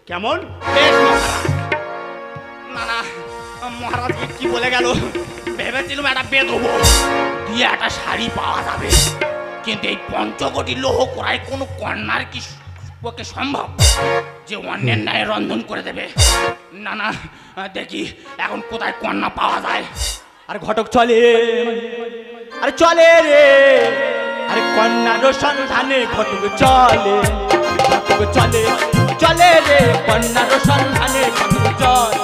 কেমন? বেশ মহারাজ। না না, মহারাজ কি বলে গেল? ভেবেছিলাম একটা বেদবো দিয়ে একটা শাড়ি পাওয়া যাবে, কিন্তু এই পঞ্চকোটি লৌহ কড়াই কোনো কন্যার কি পক্ষে সম্ভব যে অন্যের ন্যায় রন্ধন করে দেবে? না না, দেখি এখন কোথায় কন্যা পাওয়া যায়। আর ঘটক চলে, আরে চলে রে, আরে কন্যার সন্ধানে ঘটক চলে, ঘটক চলে, চলে রে, কন্যার সন্ধানে ঘটক চলে।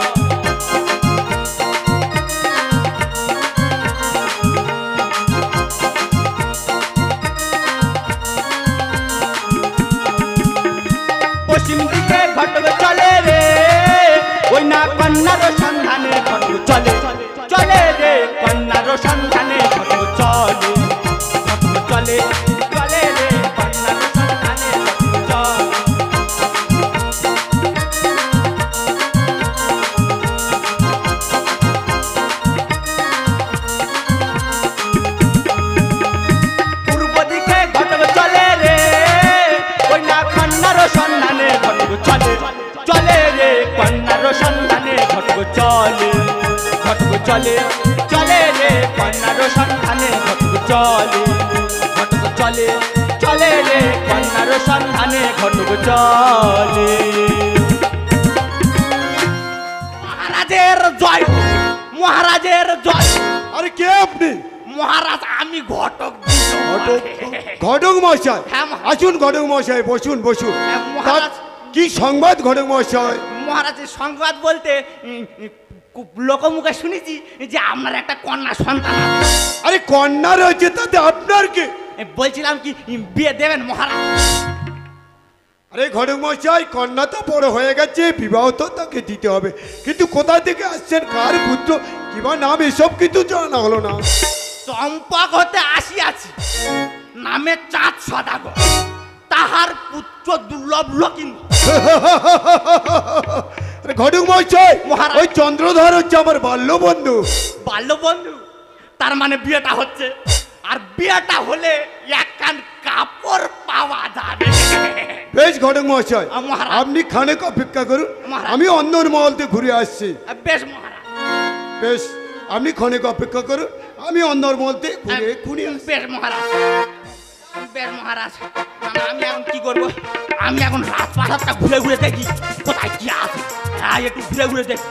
পশ্চিম দিকে ঘটক চলে রে, ওই না কন্যার সন্ধানে ঘটক চলে, চলে রে, কন্যার সন্ধানে ঘটক চলে, ঘটক চলে, চলে রে, কন্যার সন্ধানে ঘটক চলে। পূর্ব দিকে ঘটক চলে রে, ওই না কন্যার সন্ধানে ঘটক চলে, চলে রে, কন্যার সন্ধানে ঘটক চলে, ঘটক চলে, চলে রে, কন্যার সন্ধানে ঘটক চলে, ঘটক চলে, চলে রে, কন্যার সন্ধানে ঘটক চলে। মহারাজের জয়, মহারাজের জয়। আরে কে আপনি? মহারাজ আমি ঘটক। ঘটক? ঘটক মশাই হ্যাঁ, মহারাজ। আসুন ঘটক মশাই, বসুন বসুন। হ্যাঁ, মহারাজ। তা কি সংবাদ ঘটক মশাই? মহারাজের সংবাদ বলতে লোকমুখে শুনেছি যে আপনার একটা কন্যা সন্তান আছে। আরে কন্যা রয়েছে, তাতে আপনার কি? বলছিলাম কি বিয়ে দেবেন মহারাজ? আরে ঘটক মশাই, কন্যা তো বড় হয়ে গেছে, বিবাহ তো তাকে দিতে হবে, কিন্তু কোথা থেকে আসছেন, কার পুত্র, কিবা নাম, এসব কিন্তু জানা হলো না। চম্পক হতে আসিয়াছি, নামে চাঁদ সদাগর, তাহার পুত্র দুর্লভ লকিন্দর। আরে ঘটক মশাই, মহারাজ। ওই চন্দ্রধর হচ্ছে আমার বাল্য বন্ধু। বাল্য বন্ধু? তার মানে বিয়েটা হচ্ছে, আর বিয়েটা হলে একখান কাপড় পাওয়া যাবে। বেশ ঘটক মশাই, মহারাজ। আপনি খানিক অপেক্ষা করুন, মহারাজ। আমি অন্দর মহলতে ঘুরে আসছি। বেশ মহারাজ। বেশ, আপনি খানিক অপেক্ষা করুন, আমি অন্দর মহলতে ঘুরে আসছি। বেশ মহারাজ, বেশ মহারাজ। না, আমি এখন কি করবো? আমি এখন রাজপ্রাসাদটা ঘুরে ঘুরে দেখি কোথায় কি আছে। হ্যাঁ, একটু ঘুরে ঘুরে দেখি।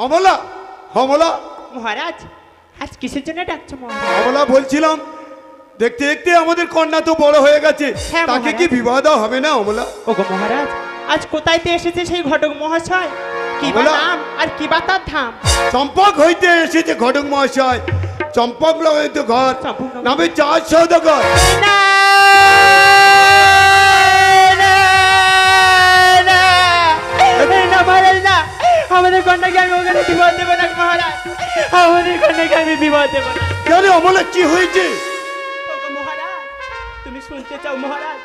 অমলা, অমলা, মহারাজ আজ কিসের জন্য ডাকছো মহারাজ? অমলা, বলছিলাম দেখতে দেখতে আমাদের কন্যা তো বড় হয়ে গেছে, হ্যাঁ, তাকে মহারাজ। কি বিবাহ দেওয়া হবে না অমলা? ওগো মহারাজ, আজ কোথায় তো এসেছে সেই ঘটক মহাশয়? কি বা বলো। নাম আর কি বা তার ধাম? চম্পক হইতে এসেছে ঘটক মহাশয়, চম্পক হইতে ঘর, চম্পকনগর। নামে চার সৌদাগর। না, না, মহারাজ না, আমাদের কন্যাকে আমি ওখানে বিবাহ দেবো না মহারাজ, আমাদের কন্যাকে আমি বিবাহ দেবো না। কেন অমলা, কি হয়েছে? ওগো মহারাজ, তুমি শুনতে চাও মহারাজ?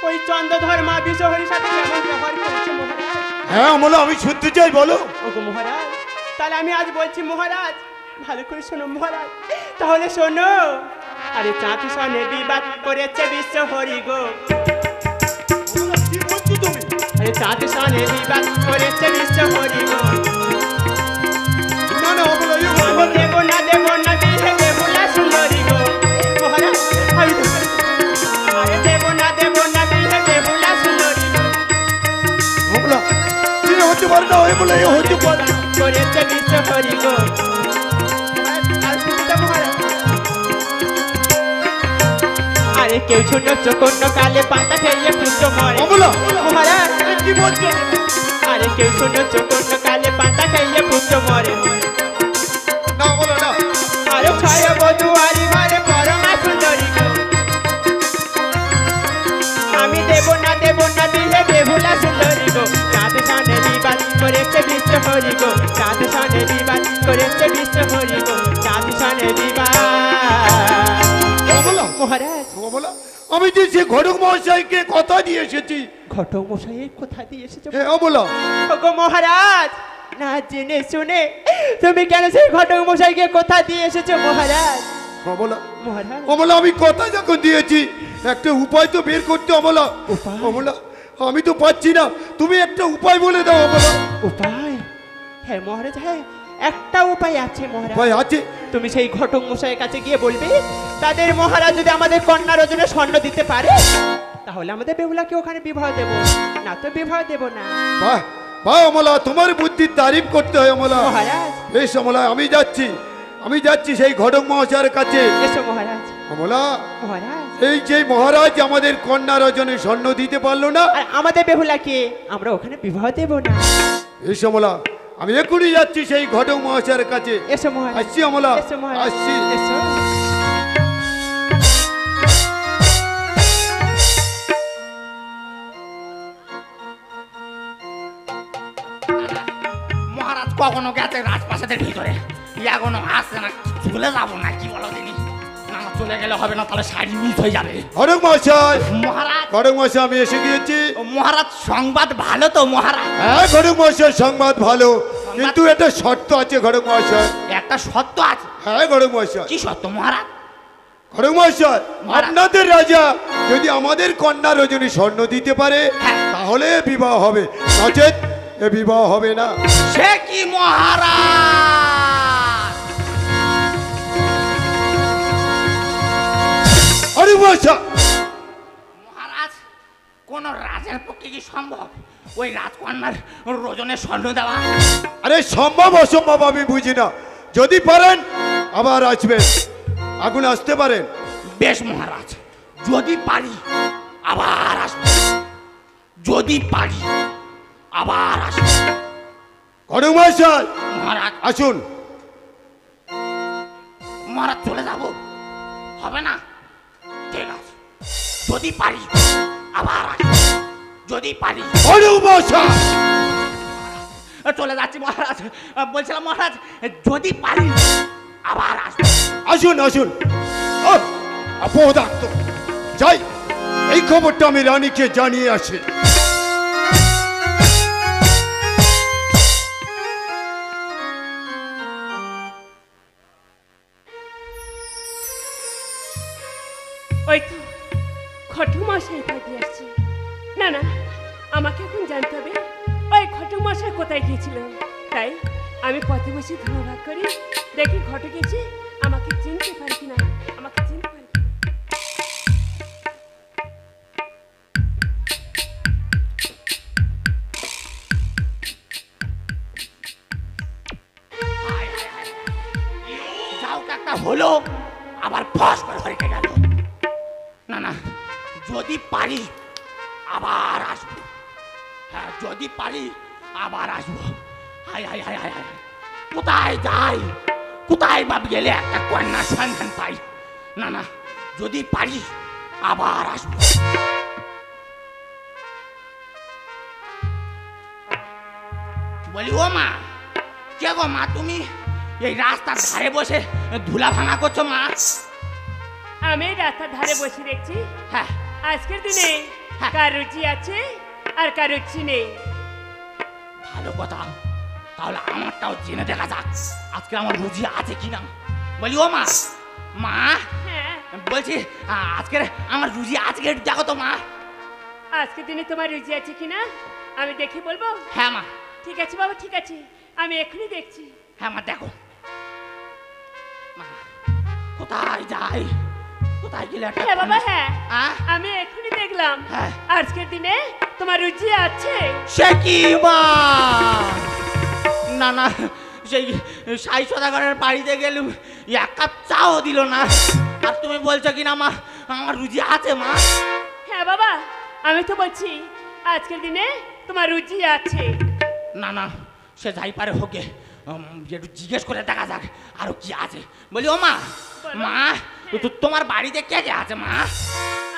ওই চন্দ্রধর মা বিশ্বহরির সাথে কেমন ব্যবহার করছে মহারাজ? হ্যাঁ অমলা, আমি শুনতে চাই, বলো। ওগো মহারাজ, তাহলে আমি আজ বলছি মহারাজ, ভালো করে শোনো মহারাজ, তাহলে শোনো। আরে চাঁদ সনে বিবাদ করেছে বিশ্বহরি গো, অমলা, কি বলছো তুমি? আরে চাঁদ সনে বিবাদ করেছে বিশ্বহরি গো। না না অমলা, আমি দেব না বিহে দেবুলা সুন্দরী গো মহারাজ, আমি আরে দেব না বিহে দেবুলা সুন্দরী গো। অমলা, কি হতে পারে না অমলা, এ হতে পারে না। করেছে বিশ্বহরি গো। আর শুনতে মহারাজ, আরে কেউ শুনো চোখন্য কালে পাতা খেয়ে পুত্র মরে অমলা, মহারাজ। কি বলছো? আরে কেউ শুনো চোখন্য কালে পাতা খেয়ে পুত্র মরে। না অমলা, না। আরে ছয় বধুয়ারি ঘরে পরমা সুন্দরী গো। আমি দেব না বিহে বেহুলা সুন্দরী গো। চাঁদ সানে বিবাদ করেছে বিশ্বহরি গো, চাঁদ সানে বিবাদ করেছে বিশ্বহরি গো, চাঁদ সানে বিবাদ। অমলা, মহারাজ, অমলা, আমি যে সে ঘটক মহাশয়কে কথা দিয়ে এসেছি। ঘটক মশাই কোথা দিয়ে এসেছো? হে অমলা, ওগো মহারাজ, না জেনে শুনে তুমি কেন সেই ঘটক মশাইকে কোথা দিয়ে এসেছো মহারাজ? অমলা, মহারাজ, অমলা, আমি কথা যখন দিয়েছি একটা উপায় তো বের করতে অমলা। উপায়? অমলা, আমি তো পাচ্ছি না, তুমি একটা উপায় বলে দাও অমলা। উপায়? হ্যাঁ মহারাজ, হ্যাঁ একটা উপায় আছে মহারাজ। উপায় আছে? তুমি সেই ঘটক মশাইয়ের কাছে গিয়ে বলবে তাদের মহারাজ যদি আমাদের কন্যার ওজনে স্বর্ণ দিতে পারে তাহলে আমাদের বেহুলাকে ওখানে বিবাহ দেব, না তো বিবাহ দেব না। বাহ বাহ অমলা, তোমার বুদ্ধির তারিফ করতে হয় অমলা। মহারাজ, বেশ অমলা, আমি যাচ্ছি সেই ঘটক মহাশয়ের কাছে। এসো মহারাজ। অমলা, মহারাজ, এই যে মহারাজ আমাদের কন্যার ওজনে স্বর্ণ দিতে পারলো না, আর আমাদের বেহুলাকে আমরা ওখানে বিবাহ দেব না। বেশ অমলা, আমি এক্ষুনি যাচ্ছি সেই ঘটক মহাশয়ের কাছে। এসো মহারাজ, আসছি অমলা, এসো মহারাজ, আসছি। এসো। মহারাজ কখনো গেছে রাজপ্রাসাদের ভিতরে, এখনো আসছে না, চলে যাবো না কি বলো দিনি? না না, চলে গেলে হবে না, তাহলে শাড়ি মিস হয়ে যাবে। ঘটক মহাশয়, মহারাজ, ঘটক মহাশয়, আমি এসে গিয়েছি। মহারাজ সংবাদ ভালো তো মহারাজ? হ্যাঁ ঘটক মহাশয়, সংবাদ ভালো, কিন্তু একটা শর্ত আছে ঘটক মহাশয়। একটা সত্য আছে। হ্যাঁ ঘটক মহাশয়। কি সত্য মহারাজ? ঘটক মহাশয়, মহারাজ। আপনাদের রাজা যদি আমাদের কন্যার ওজনে স্বর্ণ দিতে পারে হ্যাঁ। তাহলে বিবাহ হবে, নচেৎ এ বিবাহ হবে না। সে কি মহারাজ? ঘটক মহাশয়, মহারাজ, কোন রাজার পক্ষে কি সম্ভব ওই রাজকন্যার রোজনে স্বর্ণ দেওয়া? আরে সম্ভব অসম্ভব আমি বুঝি না, যদি পারেন আবার আসবেন, আগুন আসতে পারেন। বেশ মহারাজ, যদি পারি আবার আসবো, যদি পারি আবার আসবো। ঘটক মহাশয় মহারাজ, আসুন। মহারাজ চলে যাব হবে না? ঠিক আছে, যদি পারি আবার আসবো, যদি পারি। ঘটক মহাশয়, চলে যাচ্ছি মহারাজ, বলছিলাম মহারাজ যদি পারি আবার আসবো। আসুন আসুন। অপদার্থ, যাই এই খবরটা আমি রানীকে জানিয়ে আসি। ওই তো ঘটক মশাই পাঠিয়ে আসছে। না না, আমাকে এখন জানতে হবে ওই ঘটক মশাই কোথায় গিয়েছিল। তাই আমি পথে বসে ধন্যবাদ করি, দেখি ঘটক এসে আমাকে চিনতে পারে কিনা, আমাকে চিনতে পারে কিনা। হোক একটা হলো, আবার ফস করে হরিকে গেল। না না, যদি পারি আবার আসবো। হ্যাঁ, যদি পারি আবার আসবো। High high high high high, কোথায় যাই, কোথায় বাপ গেলে একটা কন্যার সন্ধান পাই। না না, যদি পারি আবার আসবো। বলি ও মা, কে গো মা, তুমি এই রাস্তার ধারে বসে ধুলা ভাঙা করছো মা? আমি এই রাস্তার ধারে বসে দেখছি হ্যাঁ আজকের দিনে হ্যাঁ। কার রুচি আছে আর কার রুচি নেই। ভালো কথা, তাহলে আমারটাও জেনে দেখা যাক আজকে আমার রুচি আছে কিনা। বলি ও মা, মা হ্যাঁ, বলছি আজকের আমার রুচি আজকে একটু দেখো তো মা। আজকের দিনে তোমার রুচি আছে কিনা আমি দেখি বলবো। হ্যাঁ মা, ঠিক আছে বাবা, ঠিক আছে, আমি এখনই দেখছি। হ্যাঁ মা দেখো। মা, কোথায় যাই, কোথায় গেলে একটা হ্যাঁ বাবা, হ্যাঁ আহ? আমি এখনই দেখলাম হ্যাঁ। আজকের দিনে তোমার রুচি আছে। সে কি মা? না না, সেই সাই সদাগরের বাড়িতে গেলুম, এক কাপ চাও দিল না, আর তুমি বলছো কি না মা আমার রুচি আছে মা? হ্যাঁ বাবা, আমি তো বলছি আজকের দিনে তোমার রুচি আছে। না না, সে যাই পারে হোকে, একটু জিজ্ঞেস করে দেখা যাক আরো কি আছে। বলি ও মা, বলো। মা তোমার বাড়িতে কে কে আছে মা?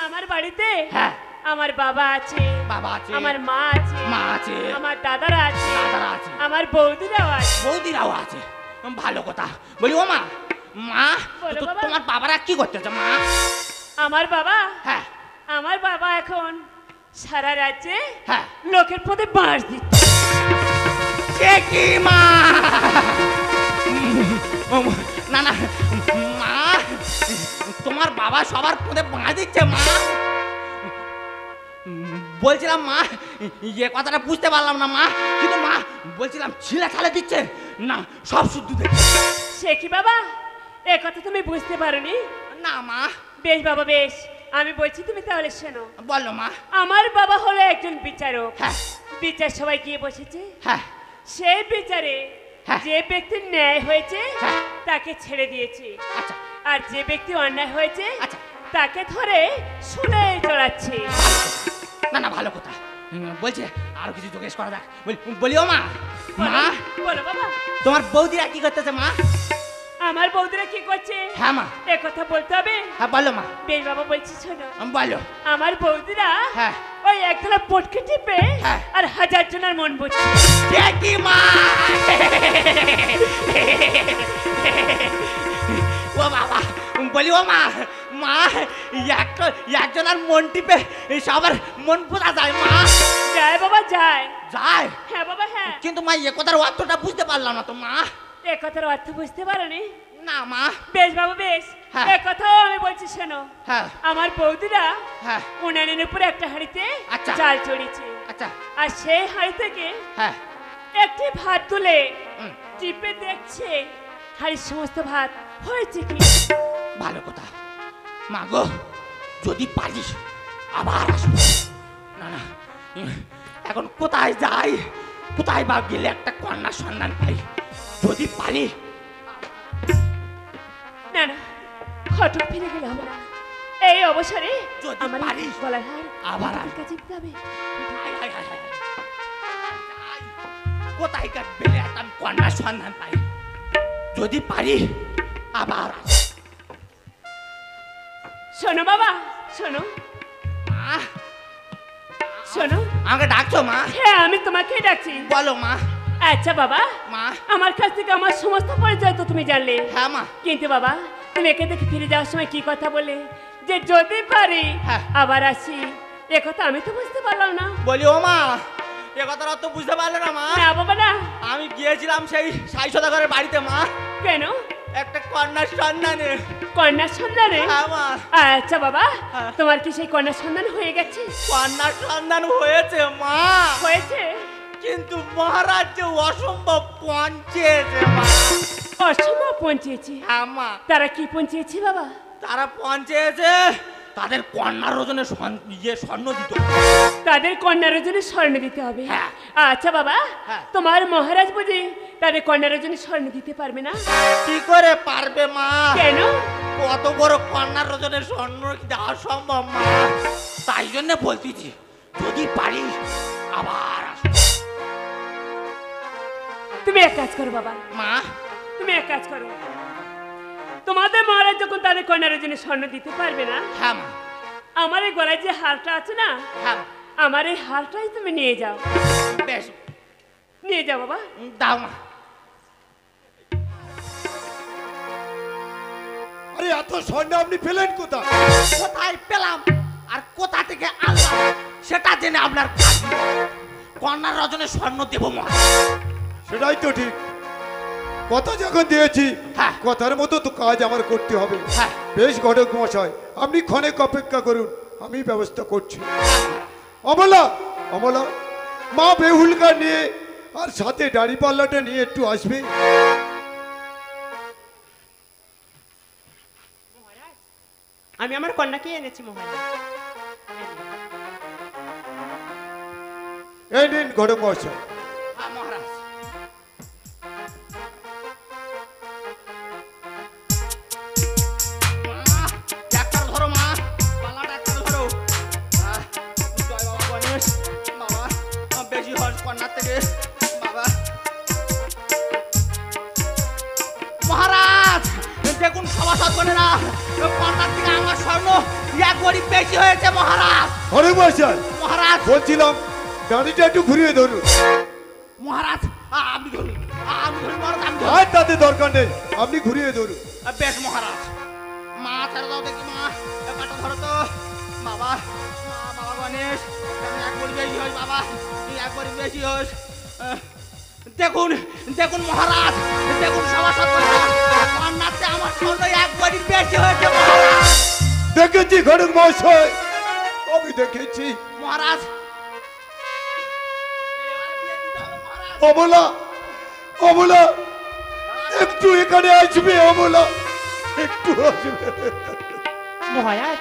আমার বাড়িতে হ্যাঁ। আমার বাবা আছে, বাবা আছে, আমার মা আছে, মা আছে, আমার দাদারা আছে, দাদারা আছে, আমার বৌদিরাও আছে। বৌদিরাও আছে। ভালো কথা। বলি ও মা, মা বলো বাবা। তোমার বাবারা কি করতেছে মা? আমার বাবা, হ্যাঁ আমার বাবা এখন সারা রাজ্যে হ্যাঁ। লোকের পদে বাঁশ দিচ্ছে। সে কি মা? না না মা, তোমার বাবা সবার পদে বাঁ দিচ্ছে মা? বলছিলাম মা, এ কথাটা বুঝতে পারলাম না মা, কিন্তু মা বলছিলাম ছিলে ছালে দিচ্ছে না সব শুদ্ধ দেখছে। সে কি বাবা, এ কথা তুমি বুঝতে পারোনি? না মা। বেশ বাবা বেশ, আমি বলছি তুমি তাহলে শোনো। বলো মা। আমার বাবা হলো একজন বিচারক। হ্যাঁ বিচার সবাই গিয়ে বসেছে। হ্যাঁ সেই বিচারে হ্যাঁ। যে ব্যক্তির ন্যায় হয়েছে হ্যাঁ। তাকে ছেড়ে দিয়েছে, আচ্ছা আর যে ব্যক্তি অন্যায় হয়েছে আচ্ছা। তাকে ধরে শুলে চড়াচ্ছে। না না ভালো কথা। বলছে আরো কিছু জিজ্ঞেস করা যাক। বলি ও মা, মা বলো বাবা, তোমার বৌদিরা কি করতেছে মা? আমার বৌদিরা কি করছে হ্যাঁ মা। এ কথা বলতে হবে? হ্যাঁ বলো মা। বেশ বাবা বলছি শোনো। বলো। আমার বৌদিরা হ্যাঁ। ওই একতলা পটকে টিপে হ্যাঁ। আর হাজার জনের মন বুঝছে। সে কি মা? ও বাবা, বলি ও মা, মা একজনের মন টিপে সবার মন বোঝা যায় মা? যায় বাবা যায়। যায়? হ্যাঁ বাবা হ্যাঁ। কিন্তু মা এ কথার অর্থটা বুঝতে পারলাম না তো মা। এ কথার অর্থ বুঝতে পারোনি? না মা। বেশ বাবা বেশ, হ্যাঁ। এ কথাও আমি বলছি শোনো। হ্যাঁ আমার বৌদিরা হ্যাঁ উনানের উপরে একটা হাঁড়িতে আচ্ছা। চাল চড়িয়েছে, আচ্ছা আর সেই হাঁড়ি থেকে হ্যাঁ একটি ভাত তুলে হুম, টিপে দেখছে হাঁড়ির সমস্ত ভাত হয়েছে কি। ভালো কথা। মা গো, যদি পারিস আবার আসবো। না না, এখন কোথায় যাই, কোথায় বা গেলে একটা কন্যার সন্ধান পাই? যদি পারি। না না, ঘটক ফিরে গেলে হবে না। এই অবসরে যদি আমার এই পারিস, গলার হার আবার ঘটকের কাছে দিতে হবে। হায়, হায়, হায়, হায়। যাই, কোথায় গেলে একটা কন্যার সন্ধান পাই? যদি পারি আবার আসবো। শোনো বাবা শোনো, মা, শোনো। আমাকে ডাকছো মা? হ্যাঁ আমি তোমাকে ডাকছি। বলো মা। আচ্ছা বাবা, মা। আমার কাছ থেকে আমার সমস্ত পরিচয় তো তুমি জানলে। হ্যাঁ মা। কিন্তু বাবা তুমি একে দেখে ফিরে যাওয়ার সময় কি কথা বলে যে যদি পারি হ্যাঁ। আবার আসি, এ কথা আমি তো বুঝতে পারলাম না। বলি ও মা, এ কথার অর্থ বুঝতে পারলে না মা? না বাবা না। আমি গিয়েছিলাম সেই সাই সদাগরের বাড়িতে মা, কেন? একটা কন্যার সন্ধানে। কন্যার সন্ধানে? হ্যাঁ মা। আচ্ছা বাবা, হ্যাঁ। তোমার কি সেই কন্যার সন্ধান হয়ে গেছে? কন্যার সন্ধান হয়েছে মা, হয়েছে? কিন্তু মহারাজ যে অসম্ভব পঞ্চেছে মা। অসম্ভব পৌঁছেছে? হ্যাঁ মা। তারা কি পৌঁছেছে বাবা? তারা পঞ্চেছে তাদের কন্যার ওজনে স্বর্ণ দিত। তাদের কন্যার জন্য স্বর্ণ দিতে হবে? হ্যাঁ। আচ্ছা বাবা, হ্যাঁ। তোমার মহারাজ বুঝি তাদের কন্যার জন্য স্বর্ণ দিতে পারবে না? কি করে পারবে মা? কেন? কত বড় কন্যার ওজনে স্বর্ণ দেওয়া সম্ভব মা? তাই জন্য বলতেছি যদি পারি আবার আসবো। তুমি এক কাজ করো বাবা, মা তুমি এক কাজ করো, তোমাদের মহারাজ যখন তাদের কন্যার জন্য স্বর্ণ দিতে পারবে না, হ্যাঁ মা, আমার এই গলায় যে হারটা আছে না, হ্যাঁ আমার এই হারটাই তুমি নিয়ে যাও। বেশ, নিয়ে যাও বাবা। দাও মা। আরে এত স্বর্ণ আপনি পেলেন কোথায়? কোথায় পেলাম আর কোথা থেকে আনলাম সেটা জেনে আপনার কাজ নেই। কন্যার রজনে স্বর্ণ দেব মা। সেটাই তো ঠিক, কথা যখন দিয়েছি হ্যাঁ। কথার মতো তো কাজ আমার করতে হবে। হ্যাঁ। বেশ ঘটক মশাই, আপনি ক্ষণেক অপেক্ষা করুন, আমি ব্যবস্থা করছি। অমলা, অমলা, মা বেহুলকা নিয়ে আর সাথে দাড়ি পাল্লাটা নিয়ে একটু আসবে। আমি আমার কন্যাকে এনেছি মহারাজ। এই নিন ঘটক মশাই। হ্যাঁ মহারাজ। মা, ডাক্তার ধরো মা, পালা ডাক্তার ধরো। জয় বাবা গণেশ। বাবা বেশি হস কন্যার থেকে বাবা। মহারাজ দেখুন সভাসদ বোনেরা, কন্যার থেকে আমার স্বর্ণ এক গরিব বেশি হয়েছে মহারাজ। ঘটক মশাই, মহারাজ বলছিলাম দাড়িটা একটু ঘুরিয়ে ধরুন। মহারাজ আমি ধরুন, আমি ধরুন মহারাজ, আমি ধরুন। আর তাতে দরকার নেই, আপনি ঘুরিয়ে ধরুন। বেশ মহারাজ। মা ছেড়ে দাও দেখি মা, ব্যাপারটা ধরো তো বাবা। মা বাবা গণেশ, তুমি একবারই বেশি হস বাবা, তুই একবারই বেশি হস। দেখুন দেখুন মহারাজ, দেখুন সভাসদ কন্যাতে আমার স্বর্ণ একবারই বেশি হয়েছে মহারাজ। দেখেছি ঘটক মশাই, আমি দেখেছি। মহারাজ অমলা, অমলা, একটু এখানে আসবে। অমলা, একটু আসবে। মহারাজ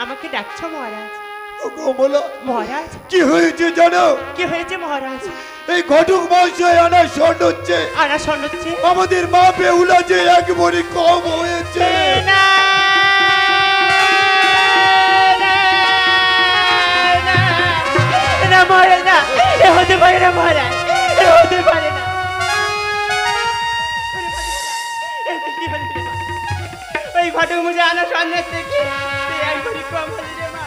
আমাকে ডাকছো মহারাজ? অমলা, মহারাজ কি হয়েছে জানো? কি হয়েছে মহারাজ? এই ঘটক মশাই আনা স্বর্ণ হচ্ছে, আনা স্বর্ণ হচ্ছে? আমাদের মা বেহুলা যে এক ভরি কম হয়েছে। না না মহারাজ, না, এ হতে পারে না মহারাজ, এ হতে পারে না। ওই ঘটক মুঝে আনা স্বর্ণের থেকে এক ভরি কম হলে রে মা।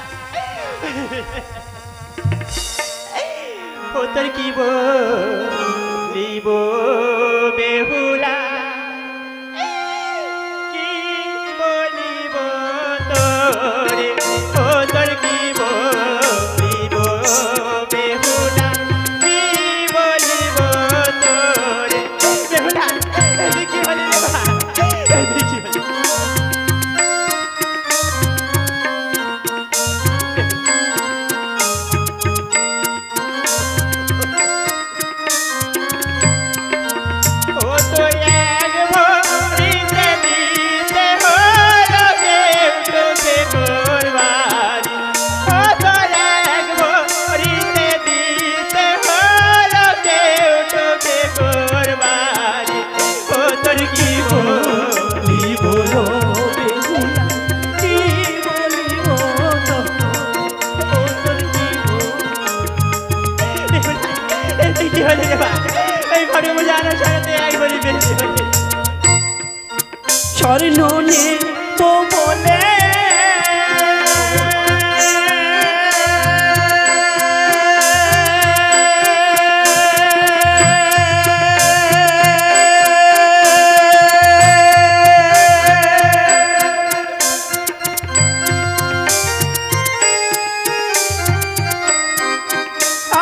ও তোর কি বলিব বেহুলা, কি বলিব তোরে, ও তোর কি বলিব বেহুলা, কি বলিব তোরে। বেহুলা এদিকে কি হলি রে মা, এদিকে কি হলি? ও তো এক ভরিতে দিতে হলো কেউটুকে কোরবানি, ও তো এক ভরিতে দিতে হলো কেউটুকে কোরবানি। ও তোর কি বলিব বেহুলা, কি বলিব তোর, ও তোর কি এই কি হলে রে মা, এই ঘরে মজা আনা সারাতে একবারই বেশি হলে। স্বর্ণ নেব বলে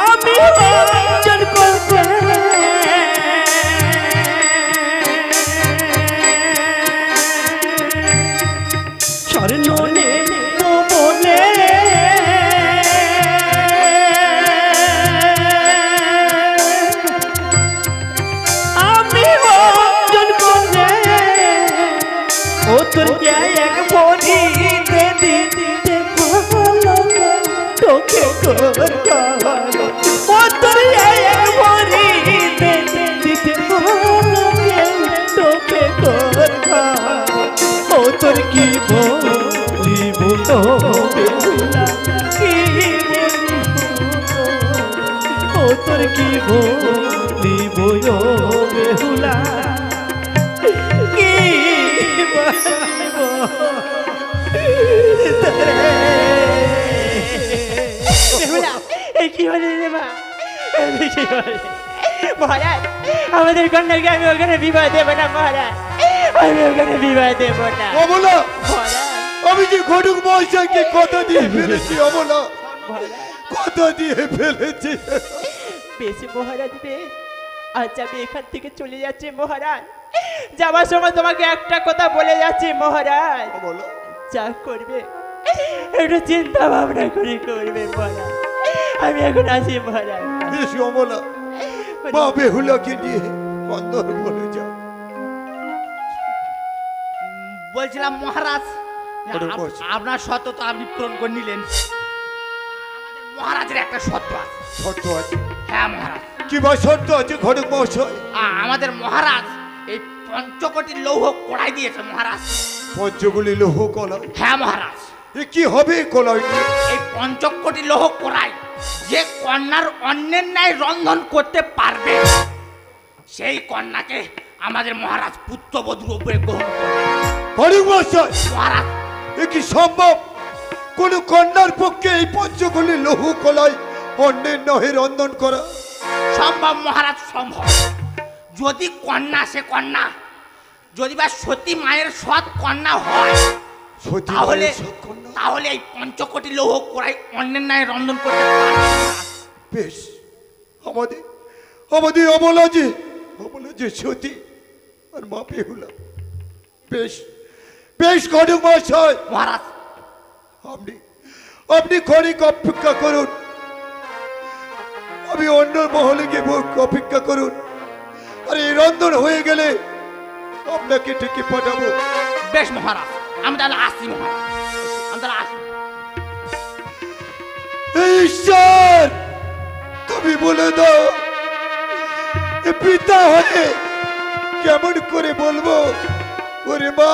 আমি অর্জন করতে স্বর্ণ নেব বলে আমি অর্জন করতে ও তোর এক ভরি দিতে তোর ঘর ও তোর এক ভরি দিতে হবে তোকে তোর ঘর ও তোর কি বলিব তো বেহুলা কি বলিব ও তোর কি বলিব বেহুলা কি কি বলে রে মা কি বলে মহারাজ আমাদের কন্যাকে আমি ওখানে বিবাহ দেব না মহারাজ আমি ওখানে বিবাহ দেব না অমলা মহারাজ আমি যে ঘটক মহাশয়কে কথা দিয়ে ফেলেছি অমলা কথা দিয়ে ফেলেছি বেশি মহারাজ বেশ আজ আমি এখান থেকে চলে যাচ্ছি মহারাজ যাওয়ার সময় তোমাকে একটা কথা বলে যাচ্ছি মহারাজ বলো যা করবে একটু চিন্তা ভাবনা করে করবে মহারাজ আমি এখন আসি মহারাজ এসে অমলা মা বেহুলাকে নিয়ে অন্দর বলে যাও বলছিলাম মহারাজ বলুন, বলছি। আপনার শর্ত তো আপনি পূরণ করে নিলেন আমাদের মহারাজের একটা শর্ত আছে শর্ত আছে হ্যাঁ মহারাজ কি বা শর্ত আছে ঘটক মহাশয় আমাদের মহারাজ এই পঞ্চকোটি লৌহ কড়াই দিয়েছে মহারাজ পঞ্চগুলি লৌহ কলা হ্যাঁ মহারাজ এ কি হবে কলাই এই পঞ্চকোটি লৌহ কড়াই যে কন্যার অন্যের ন্যায় রন্ধন করতে পারবে সেই কন্যাকে আমাদের মহারাজ পুত্রবধূর উপরে গ্রহণ করবে ঘটক মহাশয় মহারাজ এ কি সম্ভব কোন কন্যার পক্ষে এই পঞ্চগুলি লৌহ কলাই অন্যের নহে রন্ধন করা সম্ভব মহারাজ সম্ভব যদি কন্যা সে কন্যা যদি বা সতী মায়ের সৎ কন্যা হয় সতী তাহলে মায়ের সৎ কন্যা? তাহলে এই পঞ্চকোটি লৌহ কড়াই অন্যের ন্যায় রন্ধন করতে পারবে না। বেশ আমাদের আমাদের অমলা যে সতী আর মা বেহুলা বেশ বেশ ঘটক মহাশয় মহারাজ আপনি আপনি ক্ষণিক অপেক্ষা করুন আমি অন্য মহলে গিয়ে অপেক্ষা করুন আর এই রন্ধন হয়ে গেলে আপনাকে ডেকে পাঠাবো বেশ মহারাজ আমি তাহলে আসি মহারাজ আমি তাহলে আসি এই ঈশ্বর তুমি বলে দাও এ পিতা হয়ে কেমন করে বলবো ওরে মা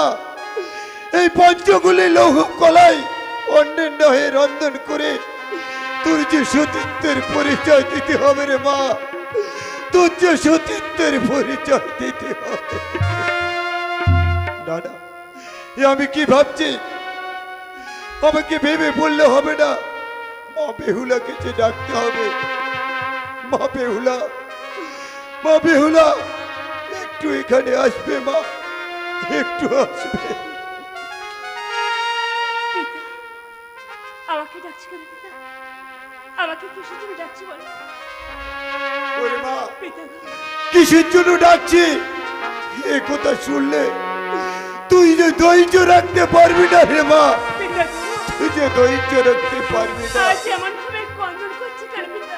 এই পঞ্চগুলি লৌহ কলাই অন্যের নহে রন্ধন করে তোর যে সতীত্বের পরিচয় দিতে হবে রে মা তোর যে সতীত্বের পরিচয় দিতে হবে না না এ আমি কি ভাবছি আমাকে ভেবে বললে হবে না মা বেহুলাকে যে ডাকতে হবে মা বেহুলা একটু এখানে আসবে মা একটু আসবে আমাকে ডাকছি কেন পিতা আমাকে কিসের জন্য ডাকছি বলো ওরে মা পিতা কিসের জন্য ডাকছি এ কথা শুনলে তুই যে ধৈর্য রাখতে পারবি না রে মা পিতা তুই যে ধৈর্য রাখতে পারবি না আজ এমন ভাবে কন্দন করছে কেন পিতা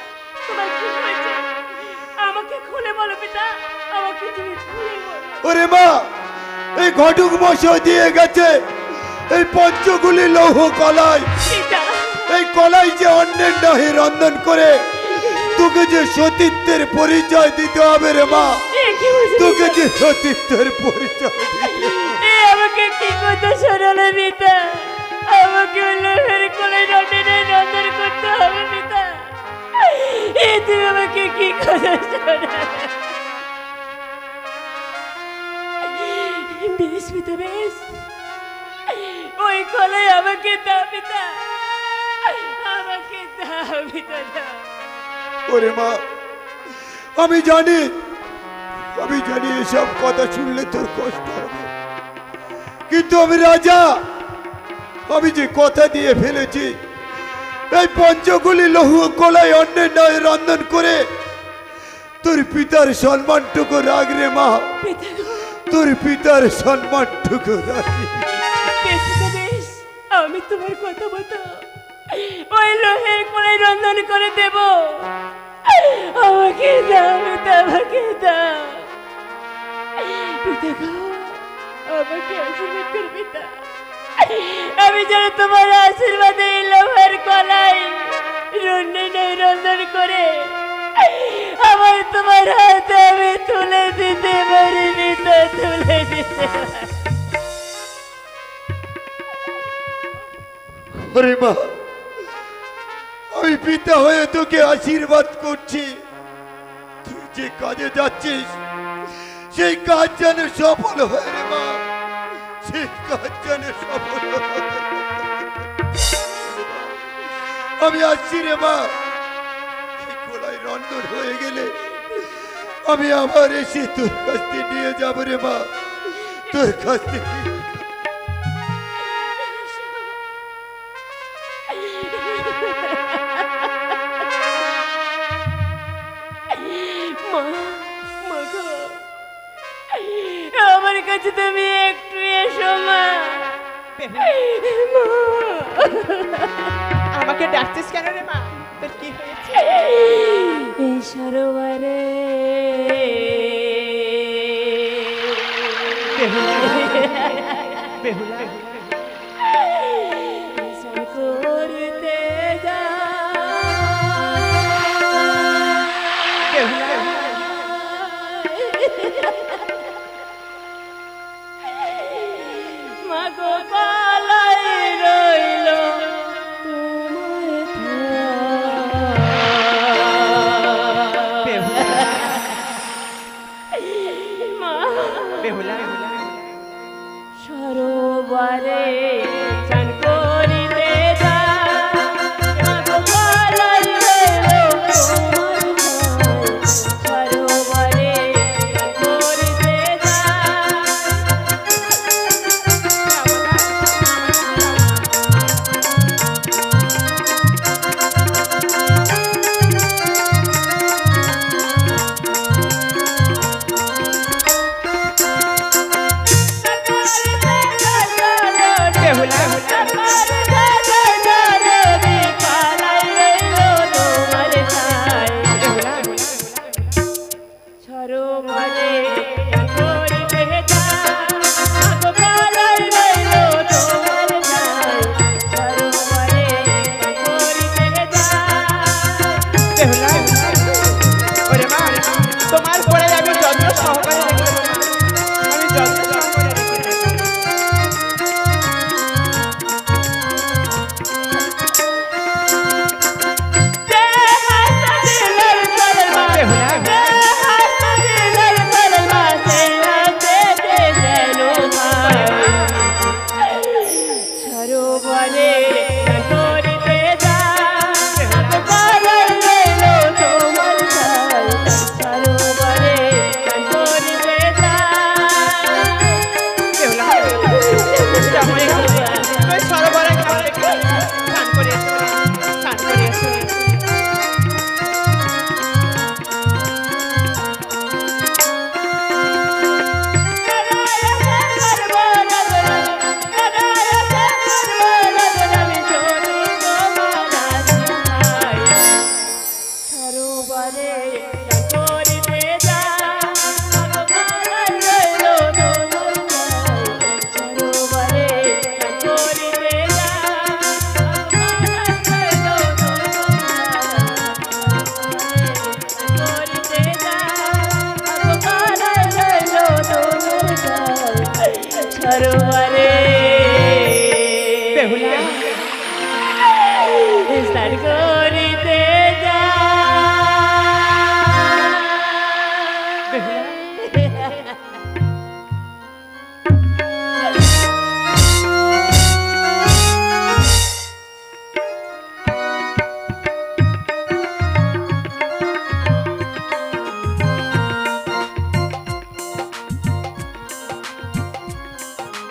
তোমার কি হয়েছে আমাকে খুলে বলো পিতা আমাকে তুমি খুলে বলো ওরে মা এই ঘটক মশাই দিয়ে গেছে এই পঞ্চগুলি লৌহ কলাই পিতা এই কলাই যে অন্যের নহে রন্ধন করে তোকে যে সতীত্বের পরিচয় দিতে হবে রে মা এ কি হয়েছে তোকে যে সতীত্বের পরিচয় দিতে হবে। এ আমাকে কি কথা শোনালে পিতা আমাকে লোহের কোলে রন্ধন করতে হবে পিতা এ তুমি আমাকে কি কথা শোনালে বেশ পিতা বেশ ওই কোলে আমাকে দাও পিতা আমাকে দাও পিতা দাও ওরে মা আমি জানি এসব কথা শুনলে তোর কষ্ট হবে কিন্তু আমি রাজা আমি যে কথা দিয়ে ফেলেছি এই পঞ্চগুলি লৌহ কলাই অন্যের নয় রন্ধন করে তোর পিতার সম্মানটুকু রাখ রে মা পিতা তোর পিতার সম্মানটুকু রাখি বেশ পিতা বেশ আমি তোমার কথা মতো ওই লোহের কোলে রন্ধন করে দেব আমাকে দাও পিতা আমাকে দাও পিতা গো আমাকে আশীর্বাদ কর পিতা আমি যেন তোমার আশীর্বাদে এই লোহের কলাই রন্ধন করে আমার তোমার হাতে আমি তুলে দিতে পারিনি, তো তুলে দিতে ওরে মা, আমি পিতা হয়ে তোকে আশীর্বাদ করছি, তুই যে কাজে যাচ্ছিস সেই কাজ যেন সফল হয় রে মা, সেই কাজ যেন সফল হয়। আমি আসছি রে মা, এই খোলায় রন্ধন হয়ে গেলে আমি আবার এসে তোর কাছ থেকে নিয়ে যাবো রে মা, তোর কাছ থেকে। আমার কাছে তুমি একটু এসো মা। আমাকে ডাকছিস কেন রে মা? তোর কি হয়েছে? এই সরোবরে বেহুলা স্নান করতে যা। মা গো পালাই রইল বেহুলা সরোবরে চান করিতে যা। মা গো পালাই রইল সরোবরে চান করিতে যা। ওরে মা, তোমার পরে আমি যত্ন সহকারে রেখে দেবো মা। আমি যত্ন সহকারে রেখে দেবো। সরোবরে ঘাট থেকে স্নান করে এসো, স্নান করে এসো। সরোবরে বেহুলা স্নান করিতে যা।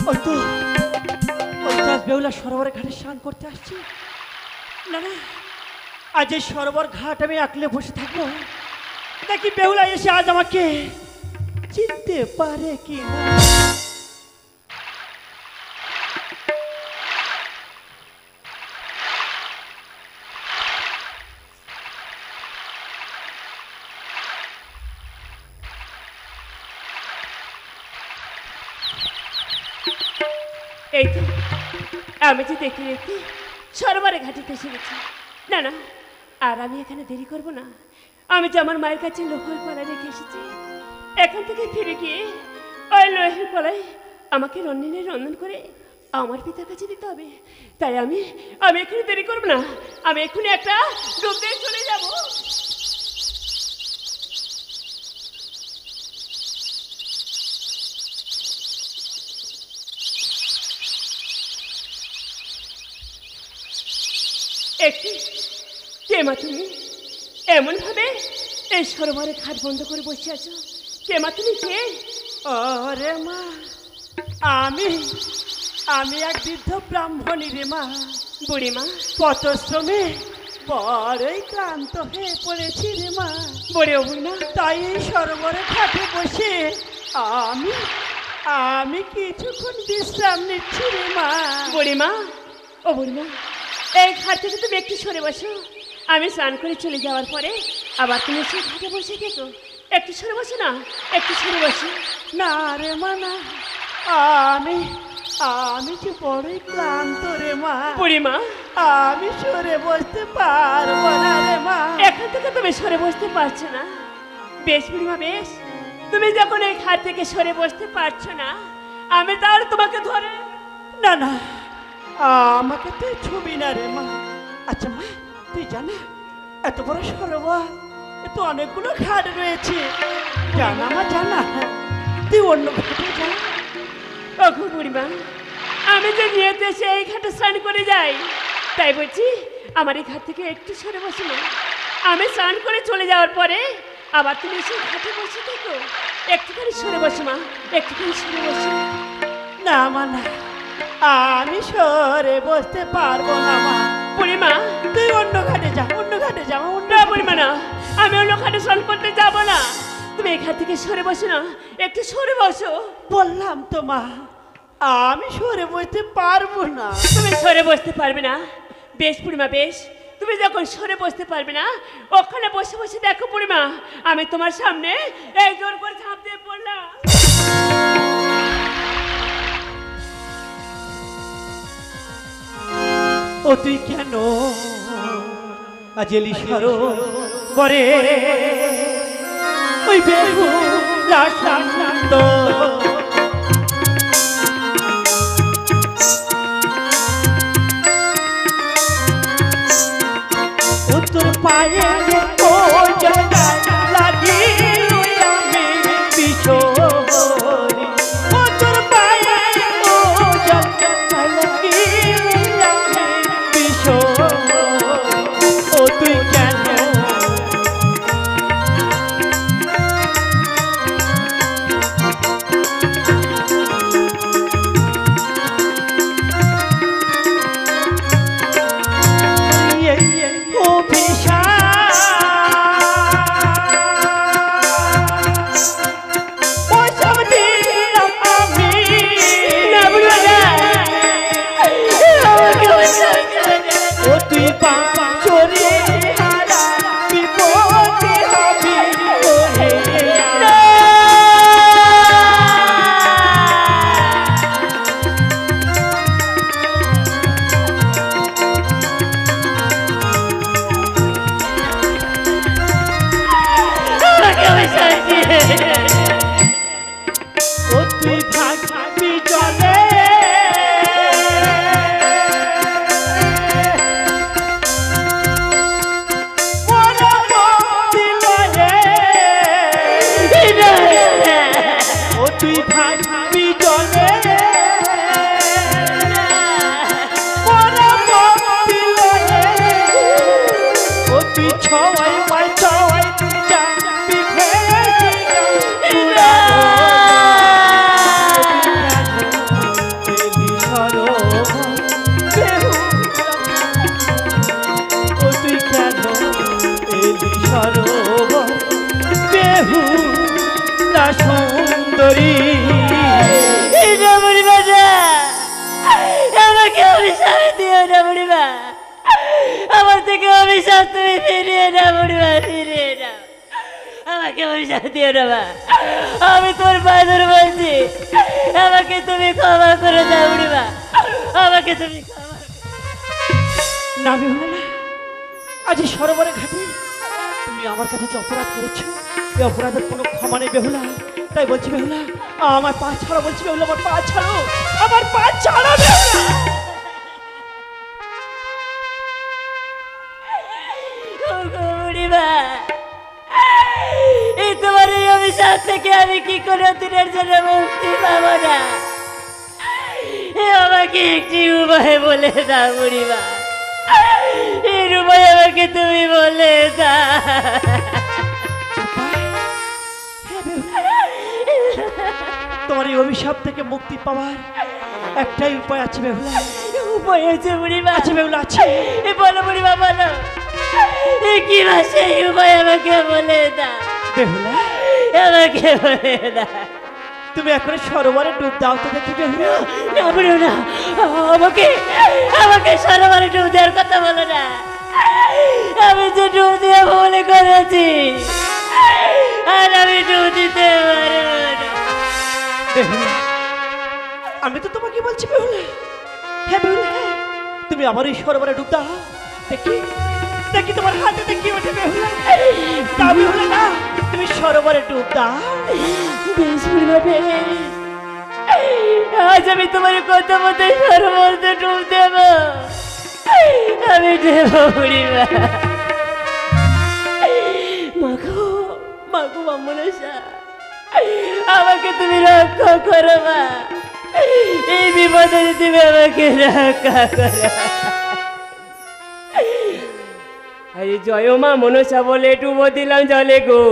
ওই তো ওই চাষ বেহুলা সরোবর ঘাটে স্নান করতে আসছি। না না, আজ এই সরোবর ঘাট আমি আঁকলে বসে থাকবো, দেখি বেহুলা এসে আজ আমাকে চিনতে পারে কি না। এই তো আমি যে দেখি দেখি সরোবরে ঘাটিতে এসে গেছি। না না, আর আমি এখানে দেরি করব না। আমি যে আমার মায়ের কাছে লোহের কলা রেখে এসেছি, এখান থেকে ফিরে গিয়ে ওই লোহের কলায় আমাকে রন্ধন করে আমার পিতার কাছে দিতে হবে। তাই আমি এখানে দেরি করব না, আমি এক্ষুনি একটা ডুব দিয়ে চলে যাব। কে মা তুমি? এমন ভাবে এই সরোবরে ঘাট বন্ধ করে বসে আছো, কে মা তুমি? কে? আরে মা, আমি এক বৃদ্ধ ব্রাহ্মণী রে মা। বুড়িমা, কত শ্রমে বড়ই ক্লান্ত হয়ে পড়েছি রে মা। বড়ে ও বুড়িমা, তাই এই সরোবরে ঘাটে বসে আমি কিছুক্ষণ বিশ্রাম নিচ্ছি রে মা। বুড়িমা, ও বুড়িমা, এই ঘাট থেকে তুমি একটু সরে বসো। আমি স্নান করে চলে যাওয়ার পরে আবার তুমি সেই ঘাটে বসে দেখো। একটু সরে বসো না, একটু সরে বসো। না রে মা, না, আমি যে বড়ই ক্লান্ত রে মা। বুড়িমা, আমি সরে বসতে পারবো না রে মা। এখান থেকে তুমি সরে বসতে পারছো না? বেশ বুড়িমা, বেশ। তুমি যখন এই ঘাট থেকে সরে বসতে পারছো না, আমি তাহলে তোমাকে ধরে। না না, আমাকে তুই ছবি না রে মা। আচ্ছা মা, তুই জানা এত বড় সরোবর, এত অনেকগুলো ঘাট রয়েছে, জানা মা জানা, তুই অন্য ঘাটে যা। ওগো বুড়িমা, আমি যে নিয়েতে এসে এই ঘাটে স্নান করে যাই, তাই বলছি আমার এই ঘাট থেকে একটু সরে বসে না। আমি স্নান করে চলে যাওয়ার পরে আবার তুমি সেই ঘাটে বসে দেখো। একটুখানি সরে বসো মা, একটুখানি সরে বসো। না মা, না, আমি সরে বসতে পারবো না মা। বুড়িমা, তুই অন্য ঘাটে যা, অন্য ঘাটে যা, অন্য। না বুড়িমা, না, আমি অন্য ঘাটে স্নান করতে যাবো না। তুমি এই ঘাট থেকে সরে বসো না, একটু সরে বসো। বললাম তো মা, আমি সরে বসতে পারবো না। তুমি সরে বসতে পারবে না? বেশ বুড়িমা, বেশ। তুমি যখন সরে বসতে পারবে না, ওখানে বসে বসে দেখো বুড়িমা, আমি তোমার সামনে এই জোর করে ঝাঁপ দিয়ে পড়লাম। ও তুই কেন আজেলি সরোবরে ওই বেহুলা সানন্দ তোর পায়ে ও জায়গায় লাগিল আমি বিশোরি। ও তোর পায়ে ও জায়গায় লাগিল আমি বিশোরি। ও তুই কেন সুন্দরী আমাকে অভিশাপ দিও না বুড়িমা, আমার থেকে অভিশাপ তুমি ফিরিয়ে না বুড়িমা, ফিরিয়ে না। আমাকে অভিশাপ দিও না মা, আমি তোর পায়ে ধরে বলছি, আমাকে তুমি ক্ষমা করে দাও বুড়িমা, আমাকে তুমি ক্ষমা। না বিহুলা, আজ এই সরোবরের ঘাটে তুমি আমার কাছে যে অপরাধ করেছো, এই অপরাধের কোনো ক্ষমা নেই বেহুলা। তাই বলছি বেহুলা, আমার পা ছাড়ো, বলছি বেহুলা, আমার পা ছাড়ো, আমার পা ছাড়ো বেহুলা। বুড়িমা, এই তোমার এই অভিশাপ থেকে আমি কি করে দিনের জন্য মুক্তি পাবো না? আমাকে একটি উপায় বলে দাও বুড়িমা, এর উপায় আমাকে তুমি বলে দাও। তোমার এই অভিশাপ থেকে মুক্তি পাওয়ার একটাই উপায় আছে বেহুলা। উপায় আছে বুড়িমা? আছে বেহুলা, আছে। বলো বুড়িমা, বলো কি ভাষা এই উপায় আমাকে বলে দাও বেহুলা, আমাকে বলে দাও। তুমি এখন সরোবরে ডুব দাও তো দেখি বেহুলা। না বুড়িও না, আমাকে আমাকে সরোবরে ডুব দেওয়ার কথা বলো না। আমি যে ডুব দিয়ে ভুল করেছি, আর আমি ডুব দিতে পারবো না। বেহুলা, আমি তো তোমাকে বলছি বেহুলা। হ্যাঁ বেহুলা, হ্যাঁ, তুমি আমার এই সরোবরে ডুব দাও দেখি, দেখি তোমার হাতে দেখি ওঠে বেহুলা। তা বেহুলা না, তুমি সরোবরে ডুব দাও। বেশ বুড়িমা, বেশ। আজ আমি তোমার কথা মতো সরোবরে ডুব দেব, আমি দেব বুড়িমা। মাগো, মাগো মামুনেশা, আমাকে তুমি রক্ষা করো মা, এই বিপদে তুমি আমাকে রক্ষা করো। আরে জয় মা মনসা বলে ডুবো দিলাম জলে গো,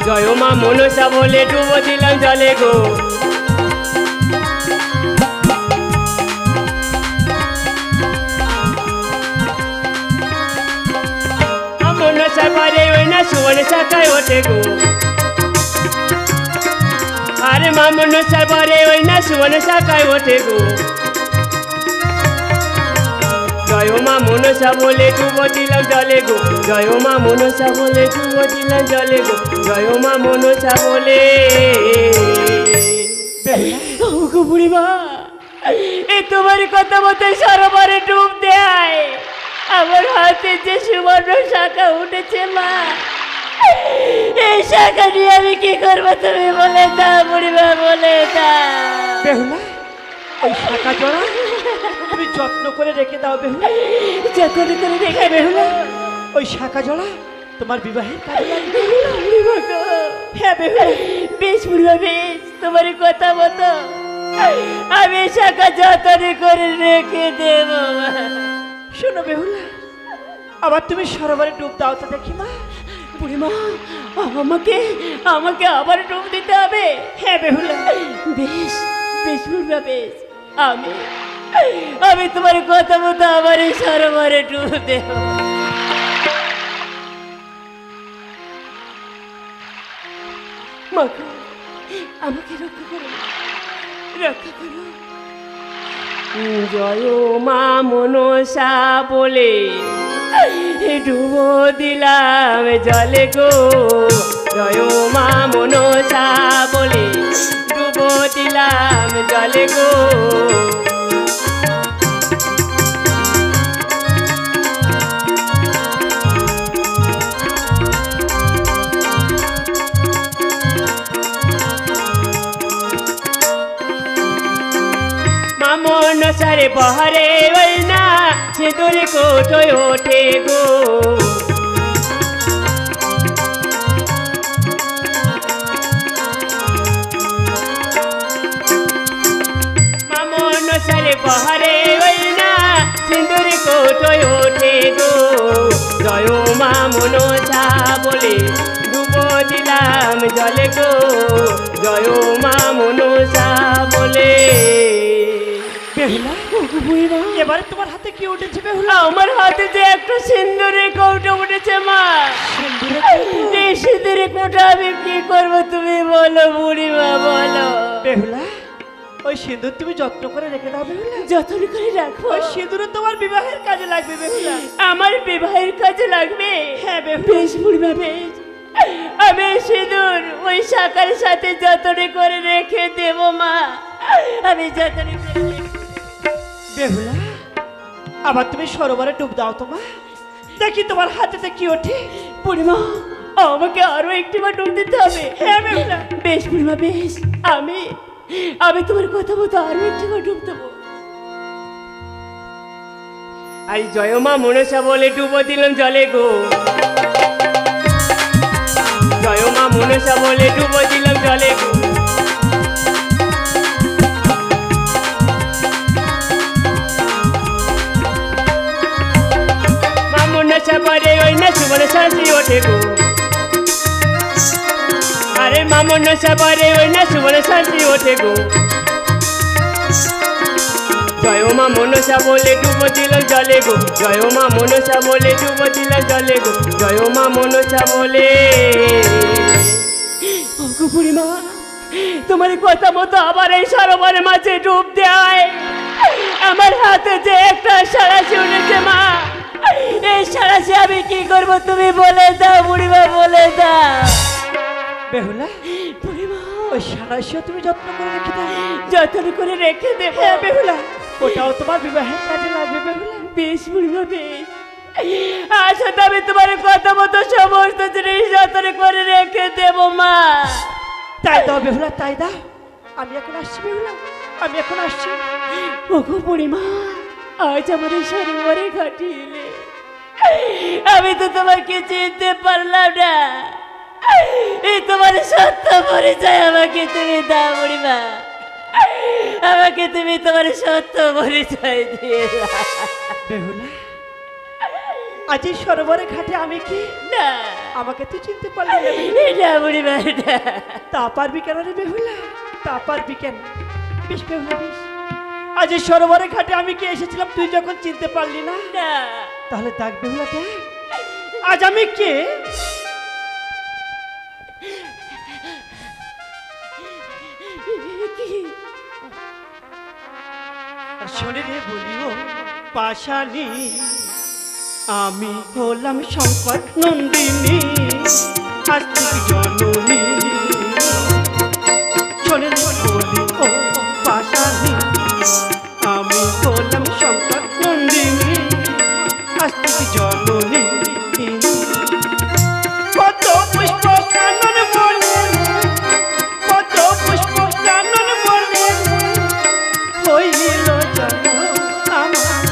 জয় মা মনসা বলে ডুবো দিলাম জলে গো। মনসা পারে ওই না সুবর্ণ শাখায় ওঠে গো, আরে মা মনসা পারে ওই না সুবর্ণ শাখায় ওঠে গো। জয় মা মনসা বলে ডুবো দিলাম জলে গো, জয় মা মনসা বলে ডুবো দিলাম জলে গো, জয় মা মনসা বলে। গো বুড়িমা, এই তোমার কথা মতো সরোবরে ডুব দেয়, আমার হাতে যে সুবর্ণ শাখা উঠেছে মা, এই শাখা নিয়ে আমি কি করবো তুমি বলে দাও বুড়িমা, বলে দাও। বেহুলা, ওই শাখা জোড়া তুমি যত্ন করে রেখে দাও বেহুলা। যত্ন করে রেখে বেহুলা, ওই শাখা জোড়া তোমার বিবাহের কাজে লাগবে। হ্যাঁ বেহুলা, বেশ বুড়িমা, বেশ। তোমার কথা মতো আমি শাখা যত্ন করে রেখে দেব। শোনো বেহুলা, আবার তুমি সরোবরে ডুব দাও তো দেখি মা। বুড়িমা, আমাকে আমাকে আবার ডুব দিতে হবে? হ্যাঁ বেহুলা। বেশ বেশ বুড়িমা, বেশ। আমি তোমার কথা মতো আবার এই সরোবরে ডুব দেব। মাগো, আমাকে রক্ষা করো, রক্ষা করো। জয় মা মনসা বলে ডুবো দিলাম জলে গো, জয় মা মনসা বলে ডুবো দিলাম জলে গো। মনসারে বহরে ওই না সিঁদুর কোটোয় ওঠে গো, মনসারে বহরে ওই না সিঁদুর কোটোয় ওঠে গো, জয় মা মনসা বলে ডুবো দিলাম জলে গো, জয় মা মনসা বলে। বেহুলা, এবারে তোমার হাতে কি উঠেছে বেহুলা? আমার হাতে যে একটা সিন্দুরের কৌটো উঠেছে মা। এই সিন্দুরের কৌটো আমি কি করবো তুমি বলো বুড়িমা, বলো। বেহুলা, ওই সিঁদুর তুমি যত্ন করে রেখে দাও বেহুলা। যত্ন করে রাখবো। ওই সিঁদুরে তোমার বিবাহের কাজে লাগবে বেহুলা। আমার বিবাহের কাজে লাগবে? হ্যাঁ বেহুলা। বেশ বুড়িমা, বেশ। আমি সিঁদুর ওই শাখার সাথে যত্ন করে রেখে দেব মা, আমি যত্ন করে। বেহুলা, আবার তুমি সরোবরে ডুব দাও তোমা, দেখি তোমার হাতেতে কি ওঠে। বুড়িমা আমাকে আরো একটিবার ডুব দিতে হবে। হ্যাঁ বেহুলা। বেশ বুড়িমা বেশ, আমি আমি তোমার কথা মতো আরো একটিবার ডুব দেবো। আই জয় মা মনসা বলে ডুবো দিলাম জলে গো, জয় মা মনসা বলে ডুবো দিলাম জলে গো। মা মনসা পরে ওই না সুবল শান্তি ওঠে গো, আরে মা মনসা পরে ওই না সুবল শান্তি ওঠে গো। জয় মা মনসা বলে ডুবো দিলাম জলে গো, জয় মা মনসা বলে ডুবো দিলাম জলে গো, জয় মা মনসা বলে। ওগো বুড়িমা তোমার কথা মতো আবার এই সরোবরের মাঝে ডুব দেয়। আমার হাতে যে একটা সাঁড়াশি উঠেছে মা, এই সাঁড়াশি আমি কি করব তুমি বলে দাও বুড়িমা, বলে দাও। বেহুলা, বুড়িমা ওই সাঁড়াশিও তুমি যত্ন করে রেখে দাও। যত্ন করে রেখে দেবো। হ্যাঁ বেহুলা, ওটাও তোমার বিবাহের কাজে লাগবে বেহুলা। বেশ বুড়িমা বেশ, আচ্ছা তবে তোমার কথা মতো সমস্ত জিনিস যত্ন করে রেখে দেবো মা। তাই দাও বেহুলা, তাই দাও। আমি এখন আসছি বেহুলা, আমি এখন আসছি। ওগো বুড়িমা আজ আমার এই সরোবরে ঘাটিলে আমি তো তোমাকে চিনতে পারলাম না। এই তোমার সত্য পরিচয় আমাকে তুমি দাও বুড়িমা, আমাকে তুমি তোমার সত্য পরিচয় দিয়ে দাও। বেহুলা, আজ এই সরোবরে ঘাটে আমি কি? না আমাকে তুই চিনতে পারলি না? এটা বুড়িমা এটা। তা পারবি কেন রে বেহুলা, তা পারবি কেন? বেশ বেহুলা বেশ, আজ এই সরোবরে ঘাটে আমি কি এসেছিলাম তুই যখন চিনতে পারলি না, না তাহলে দেখ বেহুলা দেখ আজ আমি কে। শোনে রে বলিও পাশানি, আমি হলাম সংকট নন্দিনী, আস্তিক জননী। শোনে রে বলিও পাশানি, আমি হলাম সংকট নন্দিনী, আস্তিক জননী। কত পুষ্প কানন বলে, কত পুষ্প কানন বলে, হইল যেন আমার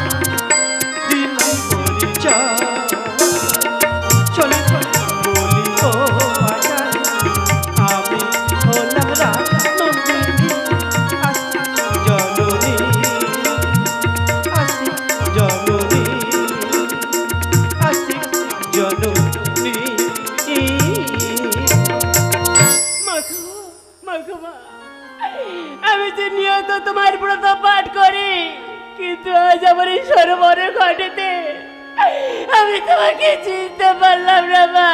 দিলাম পরিচয়। চলে বলি ও আশানি, আমি হলাম রাজা নন্দিনী, আস্তিক জননী, আস্তিক জননী, আস্তিক জননী। মাখো মাখো মা, আমি যে নিয়ত তোমার ব্রত পাঠ করি, কিন্তু আজ আমার এই সরোবরের ঘাটেতে আমি তোমাকে চিনতে পারলাম না মা।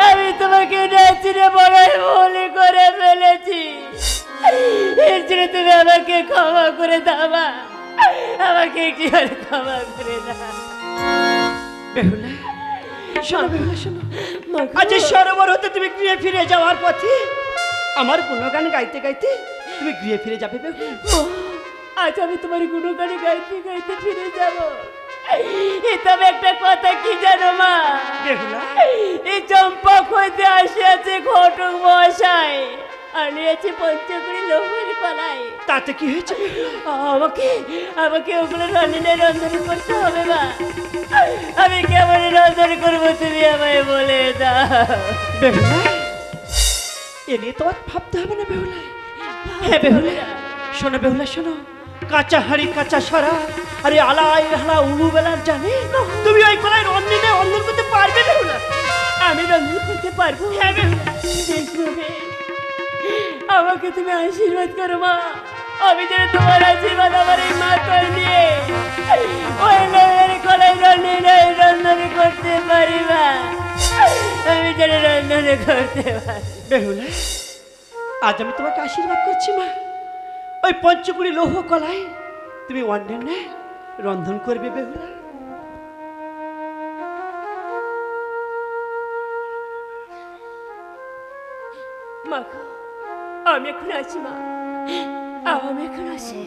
আমি তোমাকে না চিনে বড় ভুল করে ফেলেছি, এর জন্য তুমি আমাকে ক্ষমা করে দাও মা, আমাকে একটি ক্ষমা করে দাও। বেহুলা শোনো, বেহুলা শোনো, মাখো। আজ এই সরোবর হতে তুমি গৃহে ফিরে যাওয়ার পথে আমার গুণগান গাইতে গাইতে তুমি গৃহে ফিরে যাবে বেহুলা। আজ আমি তোমার গুণগানে গাইতে গাইতে ফিরে যাব। এই তবে একটা কথা কি জানো মা, বেহুলা এই চম্পক হইতে আসিয়াছে ঘটক মশাই, আর নিয়েছে পঞ্চকুড়ি লোহের কলাই। তাতে কি হয়েছে বেহুলা? আমাকে আমাকে ওগুলো রান্নায় রন্ধন করতে হবে মা। আমি কেমন রন্ধন করবো তুমি আমায় বলে দাও। বেহুলা এ নিয়ে তোমার ভাবতে হবে না বেহুলা। হ্যাঁ বেহুলা শোনো, বেহুলা শোনো, কাঁচা হাড়ি কাঁচা সরা, আরে আলাই হালা উড়ু বেলার জানে তুমি ওই কলাই রন্ধনে রন্ধন করতে পারবে বেহুলা? আমি রন্ধন করতে পারবো। হ্যাঁ বেহুলা। বেশ হবে। আমাকে তুমি আশীর্বাদ করো মা, আমি যেন তোমার আশীর্বাদ আমার এই মাথায় নিয়ে ওই লোকের কলাই রন্ধন করতে পারি মা, আমি যেন রন্ধন করতে পারি। বেহুলা আজ আমি তোমাকে আশীর্বাদ করছি মা, ওই পঞ্চকুড়ি লৌহ কলাই তুমি অন্যান্য রন্ধন করবে বেহুলা। মা আমি এখন আছি মা, আমি এখন আসি।